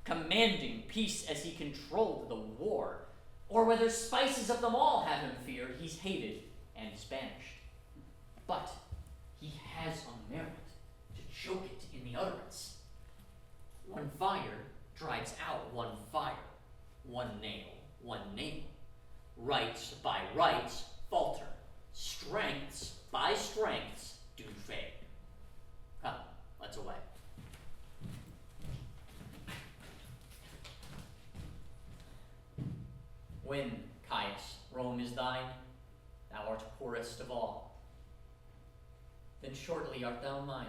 commanding peace as he controlled the war, or whether spices of them all have him feared, he's hated and is banished. But he has a merit to choke it in the utterance. One fire drives out one fire, one nail, one nail. Rights by rights falter, strengths by strengths do fade. Come, let's away. When, Caius, Rome is thine, thou art poorest of all. Then shortly art thou mine.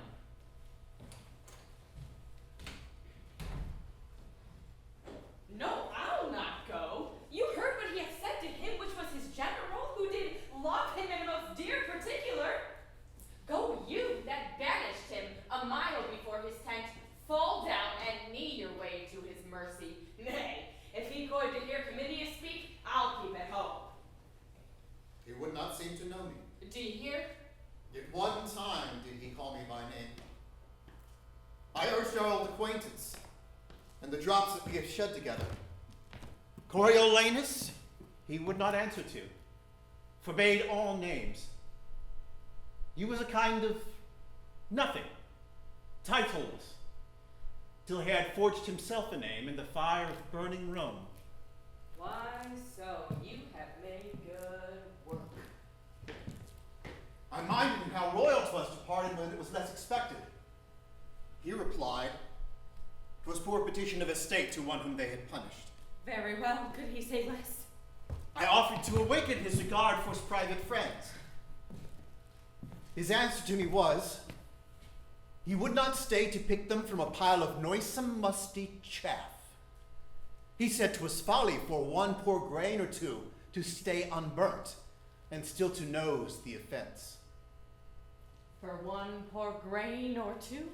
No, I'll not go. You heard what he had said to him, which was his general, who did love him in a most dear particular. Go you, that banished him a mile before his tent, fall down and knee your way to his mercy. Nay, if he going to hear Cominius speak, I'll keep at home. He would not seem to know me. Do you hear? Yet one time did he call me by name. I urged our old acquaintance, and the drops that we have shed together. Coriolanus, he would not answer to, forbade all names. You was a kind of nothing, titleless, till he had forged himself a name in the fire of burning Rome. Why, so you have made good work. I minded him how royal 'twas to pardon when it was less expected. He replied, 'twas poor petition of estate to one whom they had punished. Very well, could he say less? I offered to awaken his regard for his private friends. His answer to me was, he would not stay to pick them from a pile of noisome, musty chaff. He said 'twas folly for one poor grain or two to stay unburnt, and still to nose the offense. For one poor grain or two?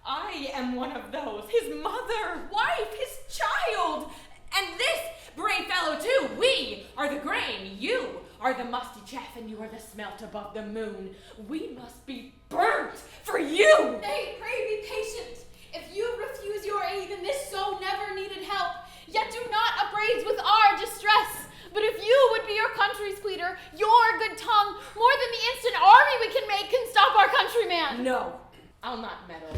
I am one of those, his mother, wife, his child, and this brave fellow too. We are the grain, you are the musty chaff, and you are the smelt above the moon. We must be burnt for you. Nay, pray be patient. If you refuse your aid in this so never needed help, yet do not upbraid with our distress. But if you would be your country's pleader, your good tongue, more than the instant army we can make, can stop our countryman. No, I'll not meddle.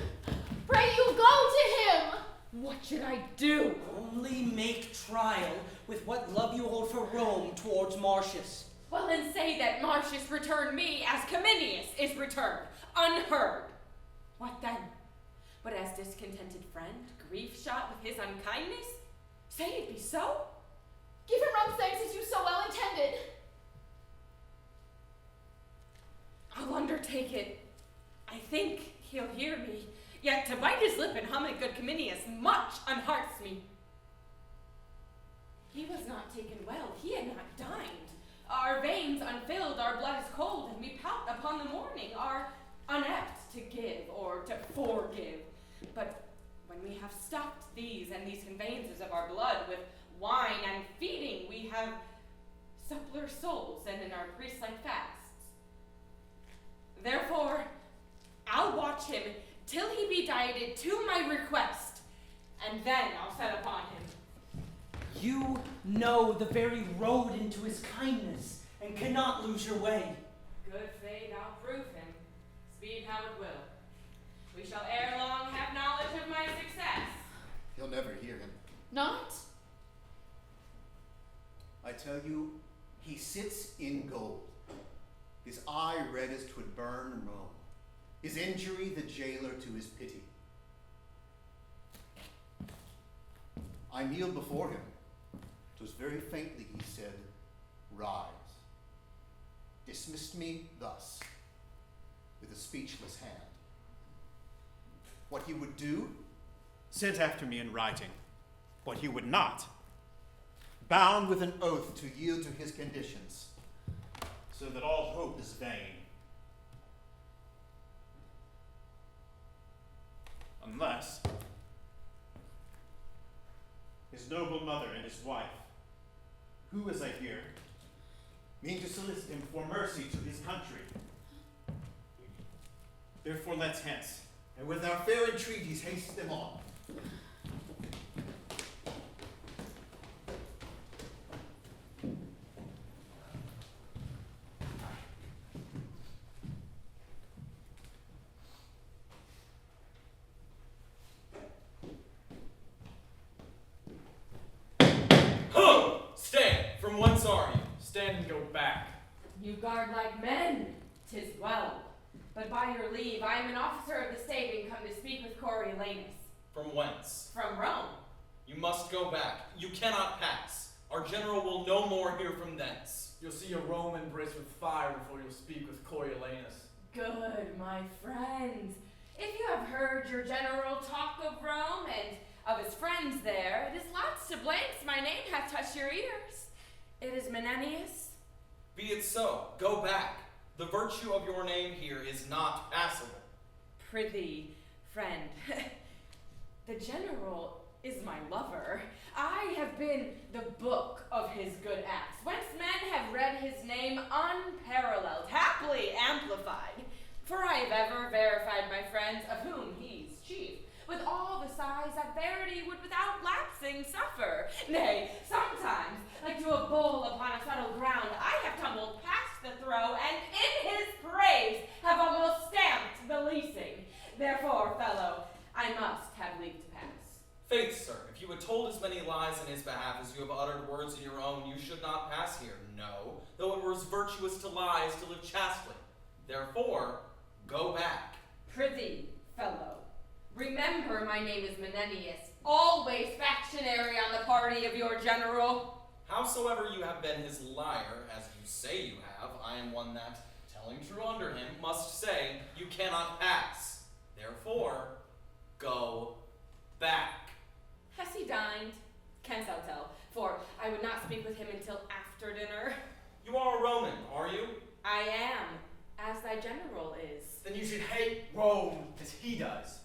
Pray you go to him. What should I do? Only make trial with what love you hold for Rome towards Martius. Well, then say that Martius returned me as Cominius is returned, unheard. What then? But as discontented friend, grief shot with his unkindness? Say it be so? Give him Rome's thanks as you so well intended. I'll undertake it. I think he'll hear me. Yet to bite his lip and hum at good Cominius much unhearts me. He was not taken well, he had not dined. Our veins unfilled, our blood is cold, and we pout upon the morning, are unapt to give or to forgive. But when we have stopped these and these conveyances of our blood with wine and feeding, we have suppler souls and in our priest-like fasts. Therefore, I'll watch him till he be dieted to my request, and then I'll set upon him. You know the very road into his kindness, and cannot lose your way. Good fate, I'll prove him. Speed how it will. We shall ere long have knowledge of my success. He'll never hear him. Not? I tell you, he sits in gold. His eye red as 'twould burn Rome. His injury the jailer to his pity. I kneeled before him. 'Twas very faintly he said, "Rise." Dismissed me thus, with a speechless hand. What he would do, Sent after me in writing. What he would not, bound with an oath to yield to his conditions, so that all hope is vain. Unless his noble mother and his wife, who, as I hear, mean to solicit him for mercy to his country. Therefore let's hence, and with our fair entreaties haste them on. Stand! From whence are you? Stand and go back. You guard like men, 'tis well. But by your leave, I am an officer of the state and come to speak with Coriolanus. From whence? From Rome. You must go back. You cannot pass. Our general will no more hear from thence. You'll see a Roman brisk with fire before you'll speak with Coriolanus. Good, my friends. If you have heard your general talk of Rome and of his friends there, it is lots to blanks my name hath touched your ears. It is Menenius. Be it so. Go back. The virtue of your name here is not passable. Prithee, friend, the general is my lover. I have been the book of his good acts, whence men have read his name unparalleled, happily amplified. For I have ever verified my friends, of whom he's chief, with all the sighs that verity would without lapsing suffer. Nay, sometimes, like to a bull upon a settled ground, I have tumbled past the throw, and in his praise have almost stamped the leasing. Therefore, fellow, I must have leave to pass. Faith, sir, if you had told as many lies in his behalf as you have uttered words in your own, you should not pass here. No, though it were as virtuous to lie as to live chastely. Therefore, go back. Prithee, fellow, remember my name is Menenius, always factionary on the party of your general. Howsoever you have been his liar, as you say you have, I am one that, telling true under him, must say you cannot pass. Therefore, go back. Has he dined? Canst thou tell? For I would not speak with him until after dinner. You are a Roman, are you? I am, as thy general is. Then you should hate Rome as he does.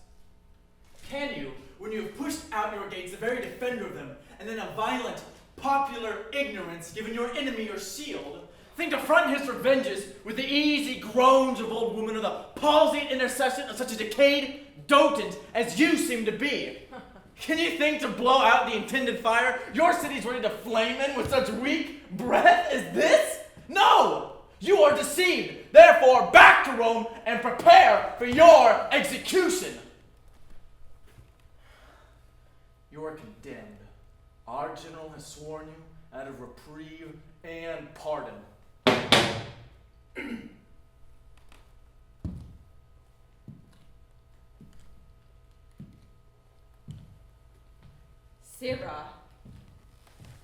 Can you, when you have pushed out your gates the very defender of them, and then a violent, popular ignorance given your enemy your shield, think to front his revenges with the easy groans of old women or the palsied intercession of such a decayed dotant as you seem to be? Can you think to blow out the intended fire your city's ready to flame in with such weak breath as this? No! You are deceived. Therefore, back to Rome and prepare for your execution. You are condemned. Our general has sworn you out of reprieve and pardon. Sirrah,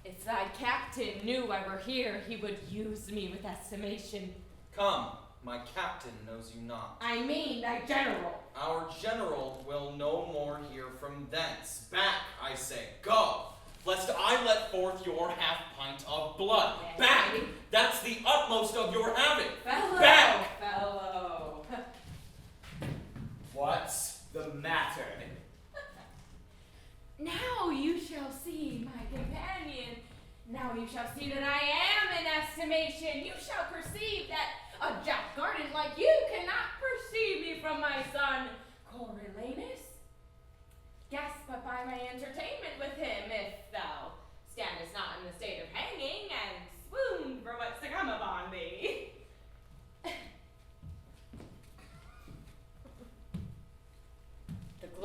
if thy captain knew I were here, he would use me with estimation. Come, my captain knows you not. I mean thy general. Our general will no more hear from thence. Back, I say, go, lest I let forth your half-pint of blood. Back! That's the utmost of your having. Fellow, back! Fellow. What's the matter? Now you shall see, my companion. Now you shall see that I am in estimation. You shall perceive that a jack garden like you cannot perceive me from my son, Coriolanus.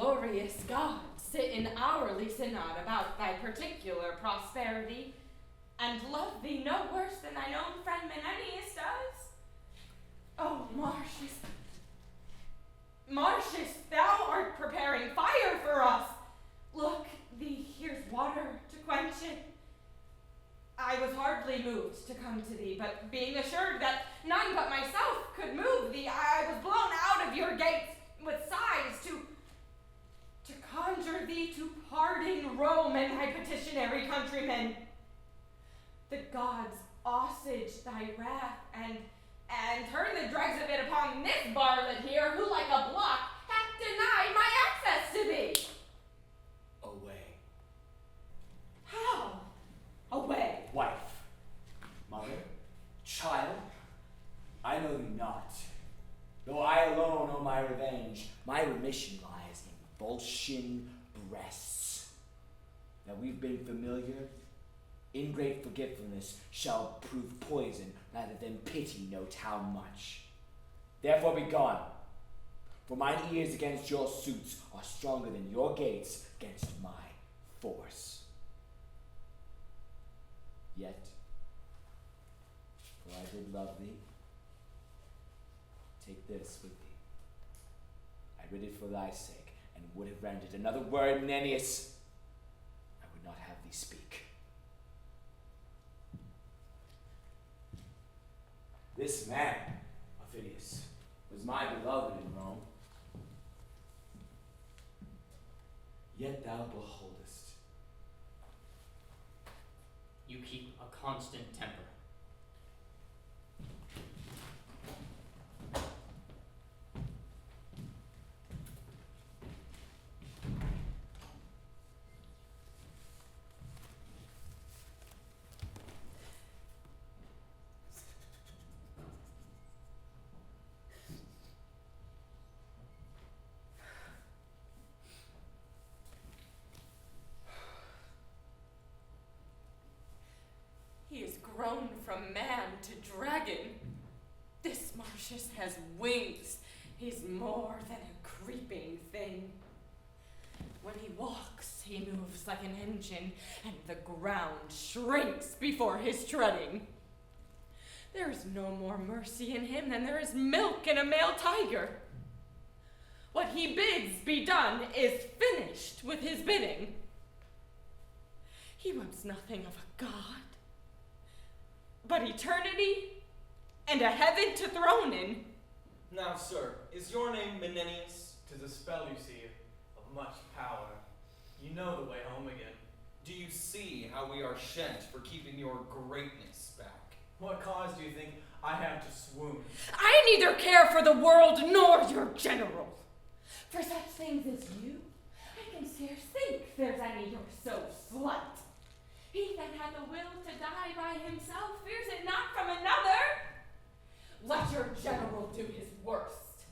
glorious gods sit in hourly synod about thy particular prosperity, and love thee no worse than thine own friend Menenius does? Oh, Martius, Martius, thou art preparing fire for us. Look thee, here's water to quench it. I was hardly moved to come to thee, but being assured that none but myself could move thee, I was blown out of your gates with sighs to conjure thee to pardon Rome and thy petitionary countrymen. The gods assuage thy wrath and turn the dregs of it upon this varlet here, who like a block hath denied my access to thee. Away. How? Away. Wife, mother, child, I know you not. Though I alone owe my revenge, my remission lies in Volscian breasts. Now we've been familiar. Ingrate forgetfulness shall prove poison rather than pity note how much. Therefore be gone, for mine ears against your suits are stronger than your gates against my force. Yet, for I did love thee, take this with thee. I read it for thy sake, and would have rendered another word, Menenius, I would not have thee speak. This man, Aufidius, was my beloved in Rome. Yet thou beholdest. You keep a constant temper. He is grown from man to dragon. This Martius has wings. He's more than a creeping thing. When he walks, he moves like an engine, and the ground shrinks before his treading. There is no more mercy in him than there is milk in a male tiger. What he bids be done is finished with his bidding. He wants nothing of a god, but eternity and a heaven to throne in. Now, sir, is your name Menenius? 'Tis a spell, you see, of much power. You know the way home again. Do you see how we are shent for keeping your greatness back? What cause do you think I have to swoon? I neither care for the world nor your general. For such things as you, I can scarce think there's any you're so slight. He that hath a will to die by himself fears it not from another. Let your general do his worst.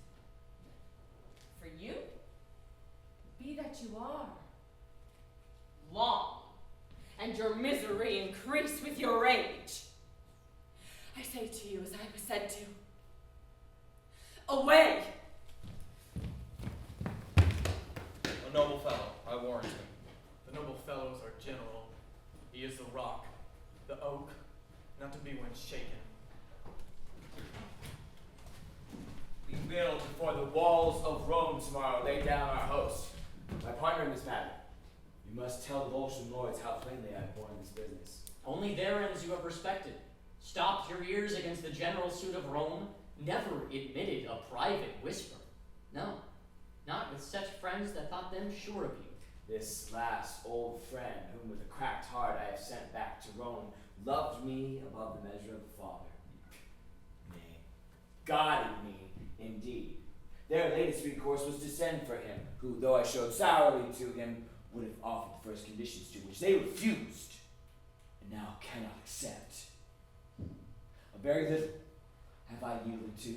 For you, be that you are long, and your misery increase with your age. I say to you as I was said to, away! A noble fellow, I warrant him. The noble fellows are general. He is the rock, the oak, not to be when shaken. We will, before the walls of Rome tomorrow, lay down our host. My partner in this matter, you must tell the Volscian lords how plainly I have borne this business. Only therein you have respected. Stopped your ears against the general suit of Rome, never admitted a private whisper. No, not with such friends that thought them sure of you. This last old friend, whom with a cracked heart I have sent back to Rome, loved me above the measure of a father. Nay, guided me, indeed. Their latest recourse was to send for him, who, though I showed sourly to him, would have offered the first conditions to which they refused, and now cannot accept. A very little have I yielded to.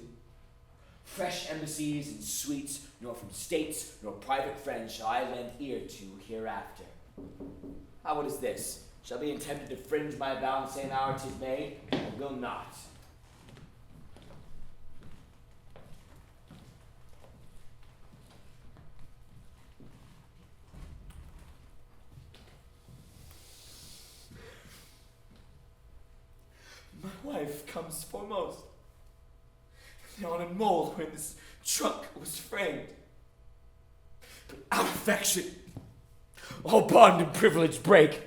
Fresh embassies and suites, nor from states nor private friends shall I lend ear to hereafter. How what is this? Shall be tempted to fringe my vow in the same hour 'tis made, or will not? comes foremost. The honored mold wherein this trunk was framed. But our affection, all bond and privilege break.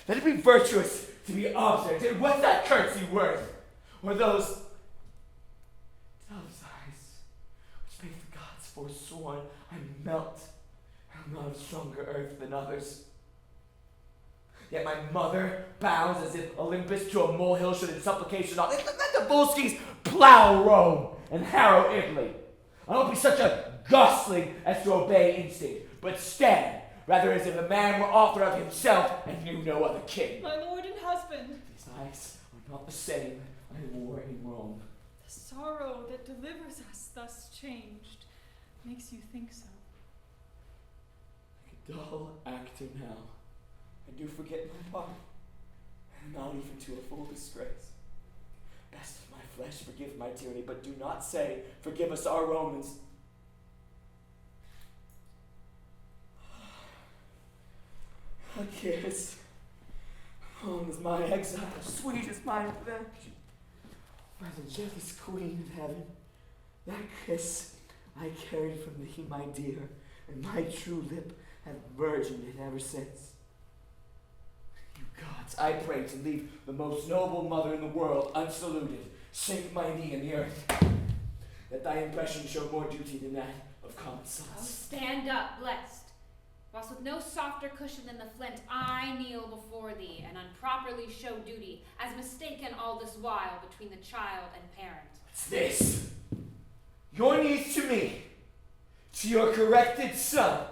Let it be virtuous to be obstinate. And what's that courtesy worth? Or those dove's eyes, which made the gods forsworn, I melt. I'm not of stronger earth than others. Yet my mother bows as if Olympus to a molehill should in supplication not. Let the Volscians plow Rome and harrow Italy. I won't be such a gosling as to obey instinct, but stand, rather as if a man were author of himself and knew no other king. My lord and husband. These eyes are not the same I wore in Rome. The sorrow that delivers us thus changed makes you think so. Like a dull actor now, I do forget my part, and not even to a full disgrace. Best of my flesh, forgive my tyranny, but do not say, forgive us our Romans. Kiss. Home is my exile, sweet is my revenge. By the jealous queen of heaven, that kiss I carried from thee, my dear, and my true lip have virgined it ever since. You gods, I pray to leave the most noble mother in the world unsaluted, sink my knee in the earth, that thy impression show more duty than that of common sons. Oh, stand up, blessed. Whilst with no softer cushion than the flint, I kneel before thee, and unproperly show duty, as mistaken all this while between the child and parent. What's this? Your knees to me, to your corrected son.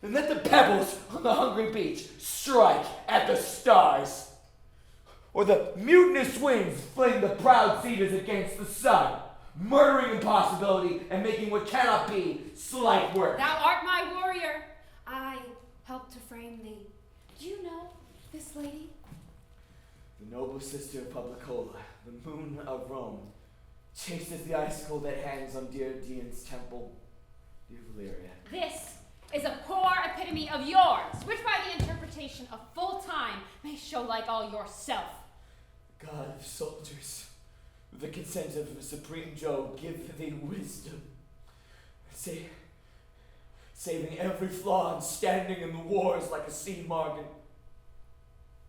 Then let the pebbles on the hungry beach strike at the stars, or the mutinous winds fling the proud cedars against the sun, murdering impossibility and making what cannot be slight work. Thou art my warrior. I helped to frame thee. Do you know this lady? The noble sister of Publicola, the moon of Rome, chaste as the icicle that hangs on dear Dian's temple, dear Valeria. This is a poor epitome of yours, which by the interpretation of full time may show like all yourself. God of soldiers, with the consent of the supreme Jove, give thee wisdom. Saving every flaw and standing in the wars like a sea margin.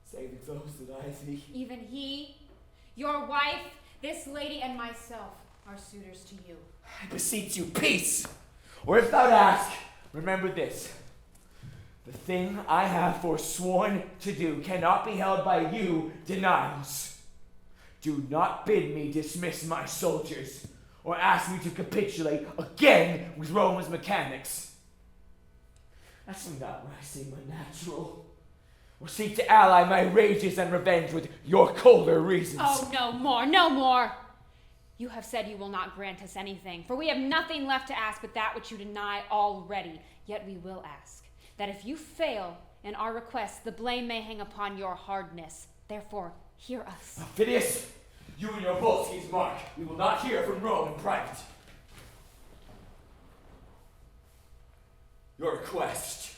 Saving those that I thee. Even he, your wife, this lady, and myself are suitors to you. I beseech you, peace! Or if thou ask, remember this. The thing I have forsworn to do cannot be held by you denials. Do not bid me dismiss my soldiers, or ask me to capitulate again with Rome's mechanics. Ask me not when I seem unnatural, or seek to ally my rages and revenge with your colder reasons. Oh, no more, no more! You have said you will not grant us anything, for we have nothing left to ask but that which you deny already. Yet we will ask, that if you fail in our requests, the blame may hang upon your hardness. Therefore, hear us. Aufidius, you and your Volscians mark. We will not hear from Rome in private. Your request.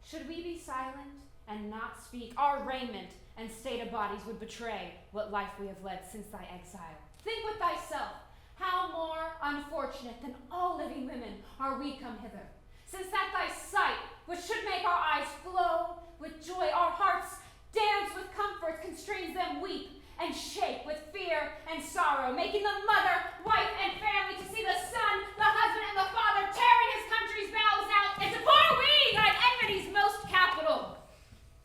Should we be silent and not speak, our raiment and state of bodies would betray what life we have led since thy exile. Think with thyself, how more unfortunate than all living women are we come hither, since that thy sight, which should make our eyes flow with joy, our hearts dance with comfort, constrains them weep and shake with fear and sorrow, making the mother, wife, and family to see the son, the husband, and the father tearing his country's bowels out, and to pour we thine enmity's most capital.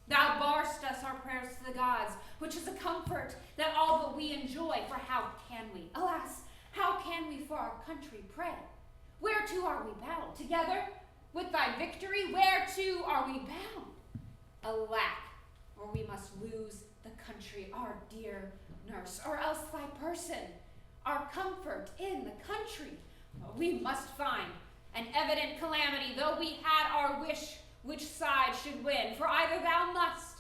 Thou barst us our prayers to the gods, which is a comfort that all but we enjoy, for how can we, alas, how can we for our country pray? Whereto are we bound? Together with thy victory, whereto are we bound? Alack, or we must lose the country, our dear nurse, or else thy person, our comfort in the country. We must find an evident calamity, though we had our wish which side should win, for either thou must,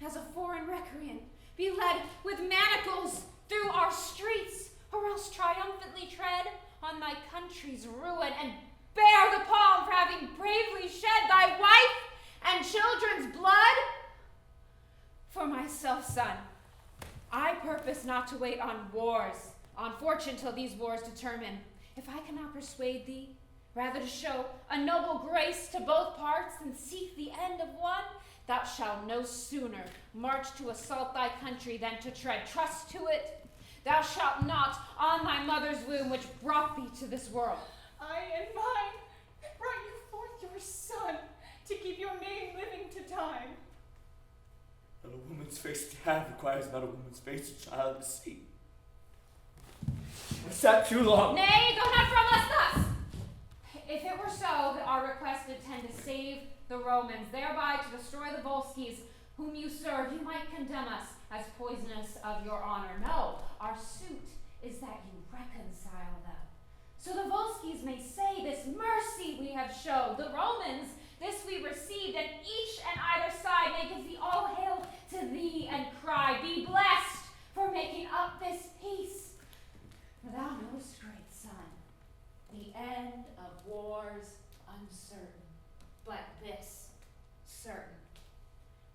as a foreign recreant, be led with manacles through our streets, or else triumphantly tread on thy country's ruin, and bear the palm for having bravely shed thy wife and children's blood. For myself, son, I purpose not to wait on wars, on fortune till these wars determine. If I cannot persuade thee, rather to show a noble grace to both parts and seek the end of one, thou shalt no sooner march to assault thy country than to tread trust to it. Thou shalt not on thy mother's womb which brought thee to this world. I and mine brought you forth your son to keep your name living to time. Not a woman's face to have requires not a woman's face a child to see. I sat too long. Nay, go not from us thus. If it were so that our request did tend to save the Romans, thereby to destroy the Volscians, whom you serve, you might condemn us as poisonous of your honor. No, our suit is that you reconcile them. So the Volscians may say, this mercy we have showed. The Romans, this we received, and each and either side may give thee all hail to thee and cry, be blessed for making up this peace. For thou knowest, great son, the end of war's uncertain, but this certain,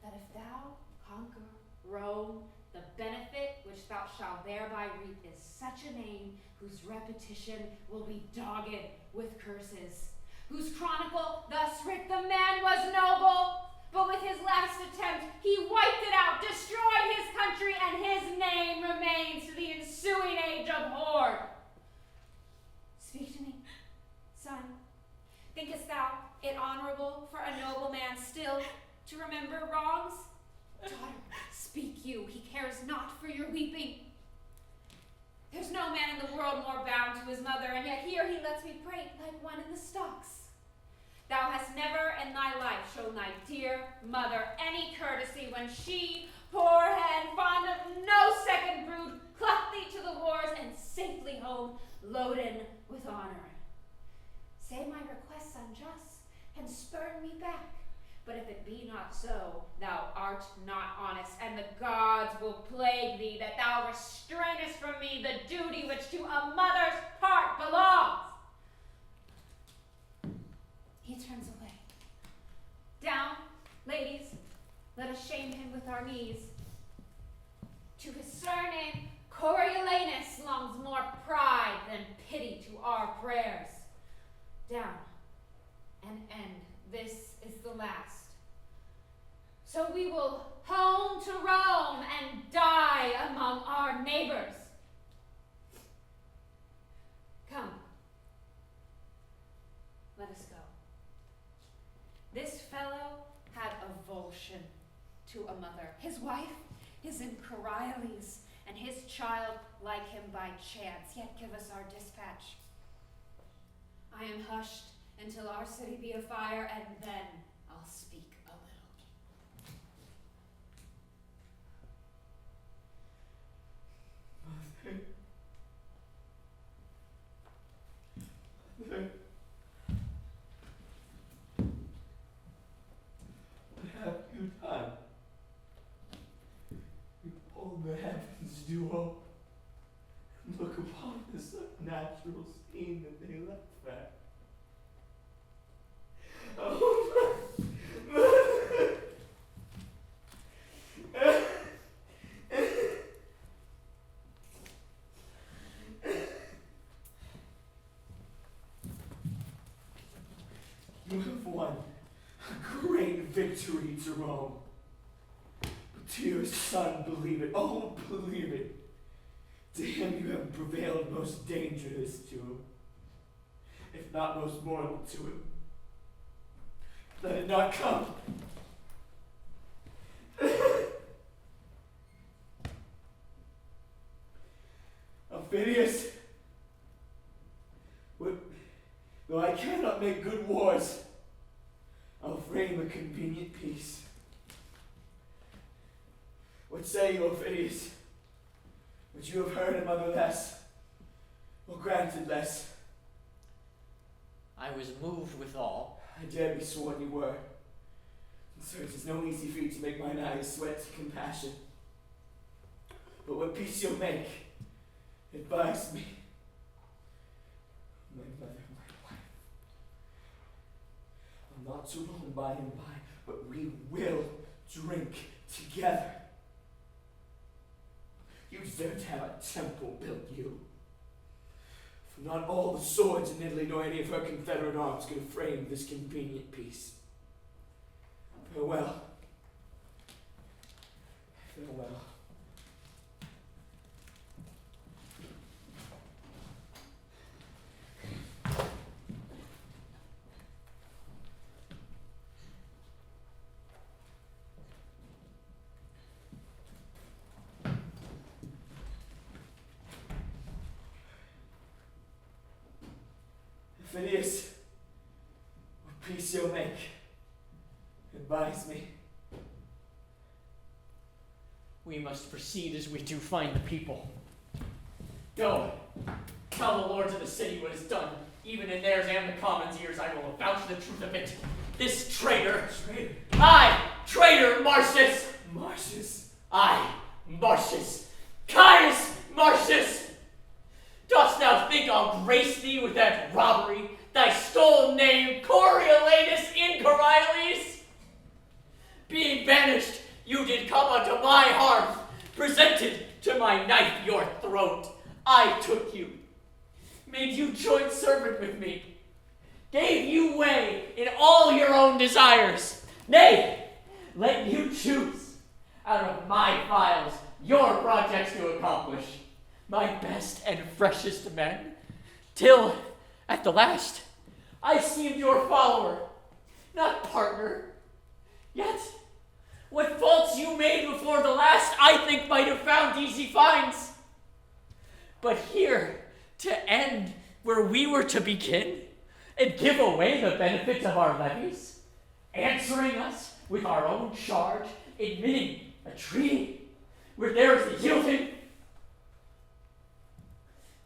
that if thou conquer Rome, the benefit which thou shalt thereby reap is such a name whose repetition will be dogged with curses, whose chronicle thus writ, the man was noble, but with his last attempt he wiped it out, destroyed his country, and his name remains to the ensuing age abhorred. Speak to me, son. Thinkest thou it honorable for a noble man still to remember wrongs? Daughter, speak you. He cares not for your weeping. There's no man in the world more bound to his mother, and yet here he lets me prate like one in the stocks. Thou hast never in thy life shown thy dear mother any courtesy when she, poor head, fond of no second brood, clucked thee to the wars and safely home loaden with honor. Say my requests unjust, and spurn me back. But if it be not so, thou art not honest, and the gods will plague thee that thou restrainest from me the duty which to a mother's part belongs. He turns away. Down, ladies, let us shame him with our knees. To his surname, Coriolanus longs more pride than pity to our prayers. Down, and end. This is the last. So we will home to Rome and die among our neighbors. Come, let us go. This fellow had a Volscian to a mother. His wife is in Coriolanus, and his child like him by chance. Yet give us our dispatch. I am hushed until our city be afire, and then I'll speak a little. Mother. What have you done? You hold the heavens do open and look upon this unnatural scene that they left there. Oh, mother. You have won a great victory to Rome. But to your son, believe it, oh, believe it. To him you have prevailed most dangerous to him, if not most mortal to him. Let it not come. Aufidius, though I cannot make good wars, I'll frame a convenient peace. What say you, Aufidius? Would you have heard him other less, or granted less? I was moved withal. I dare be sworn you were. And sir, it is no easy feat to make mine eyes sweat to compassion. But what peace you'll make, advise me. My mother, my wife. I'll not to Rome by and by, but we will drink together. You deserve to have a temple built you. For not all the swords in Italy nor any of her Confederate arms could frame this convenient peace. Farewell. Farewell. Aufidius, what peace you'll make, advise me. We must proceed as we do find the people. Go, tell the lords of the city what is done. Even in theirs and the commons' ears I will avouch the truth of it. This traitor. I, traitor Martius. Martius. I, Martius. Caius Martius. Dost thou think I'll grace thee with that robbery, thy stolen name, Coriolanus Incoriolis? Being banished, you did come unto my hearth, presented to my knife your throat. I took you, made you joint servant with me, gave you way in all your own desires. Nay, let you choose out of my files your projects to accomplish. My best and freshest men, till, at the last, I seemed your follower, not partner. Yet, what faults you made before the last, I think might have found easy finds. But here, to end where we were to begin, and give away the benefits of our levies, answering us with our own charge, admitting a treaty where there is the yielding.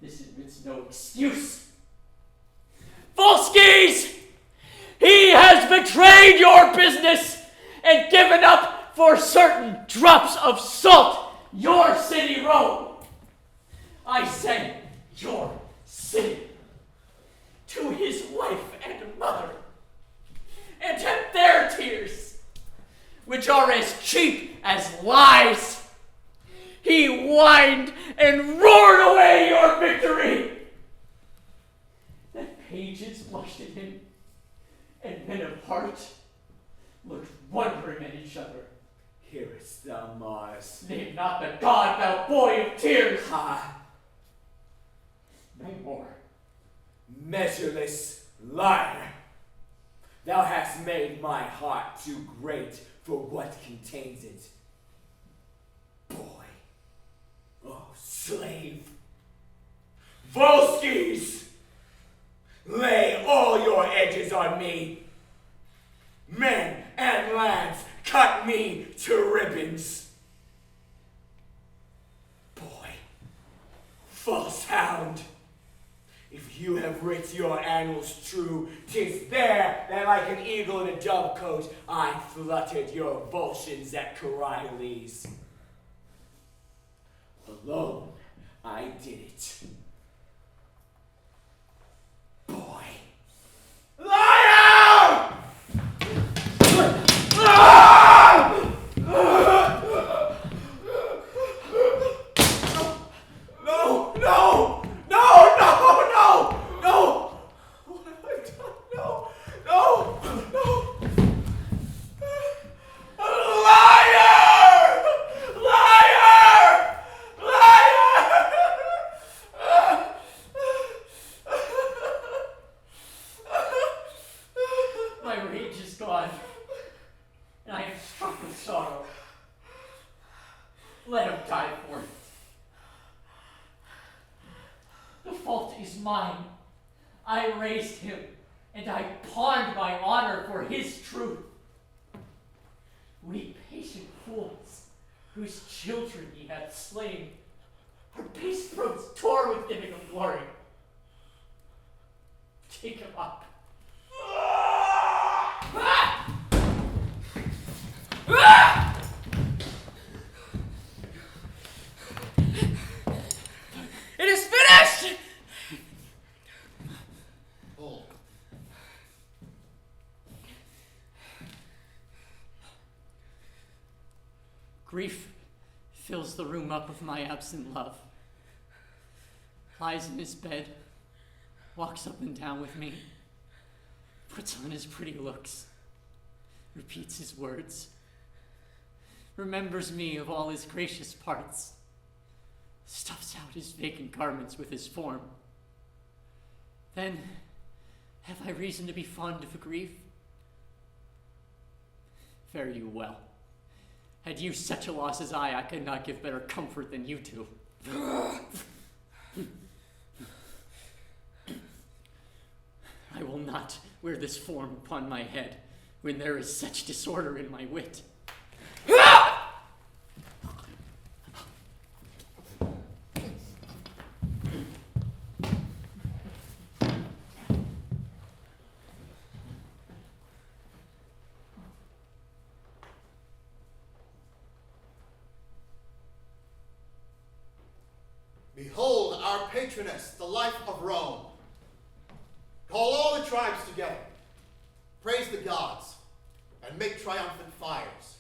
This admits no excuse. Volscians! He has betrayed your business and given up for certain drops of salt your city Rome. I send your city to his wife and mother, and tempt their tears, which are as cheap as lies. He whined and roared away your victory. Then pages blushed at him, and men of heart looked wondering at each other. Hearest thou, Mars? Name not the god, thou boy of tears. Ha! No more. Measureless liar! Thou hast made my heart too great for what contains it. Boy. Oh, slave. Volscians! Lay all your edges on me. Men and lads, cut me to ribbons. Boy, false hound. If you have writ your annals true, 'tis there that like an eagle in a dovecote I fluttered your Volscians at Coriolanus. Alone I did it. Boy. Liar! No! No! No! No! No! No! What have I done? No! No! No! Liar! Liar! My rage is gone, and I am struck with sorrow. Let him die for it. The fault is mine. I raised him, and I pawned my honor for his truth. We patient fools, whose children he hath slain, our base throats tore within him of glory. Take him up. It is finished! Hold. Grief fills the room up with my absent love, lies in his bed, walks up and down with me, puts on his pretty looks, repeats his words, remembers me of all his gracious parts, stuffs out his vacant garments with his form. Then have I reason to be fond of grief? Fare you well. Had you such a loss as I could not give better comfort than you do. I will not wear this form upon my head when there is such disorder in my wit. Behold our patroness, the life of Rome. Call all the tribes together, praise the gods, and make triumphant fires.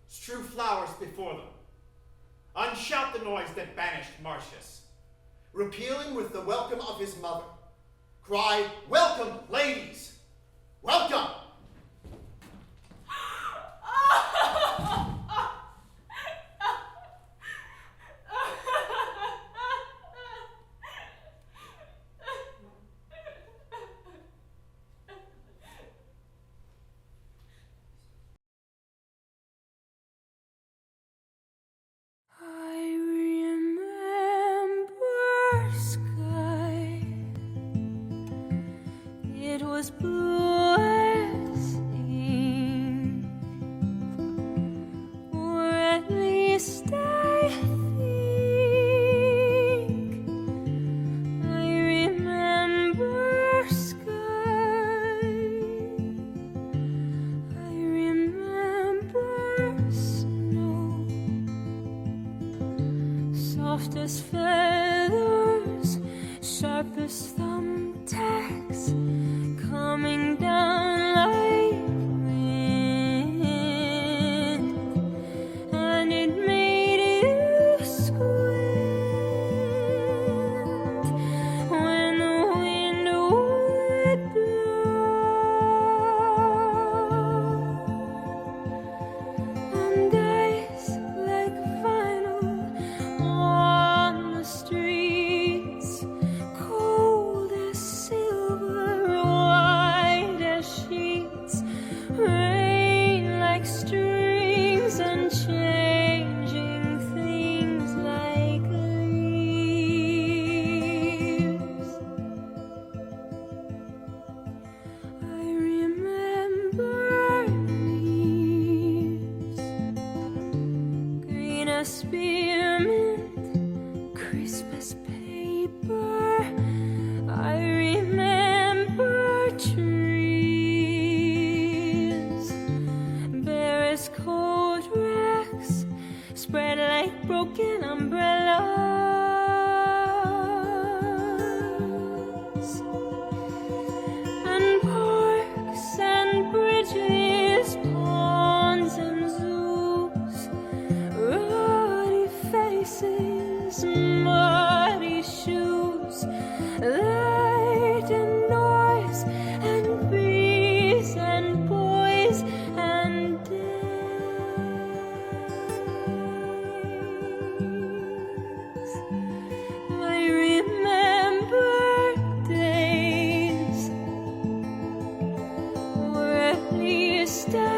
Strew flowers before them. Unshout the noise that banished Martius. Repeal him with the welcome of his mother. Cry, welcome, ladies! Welcome! Stay.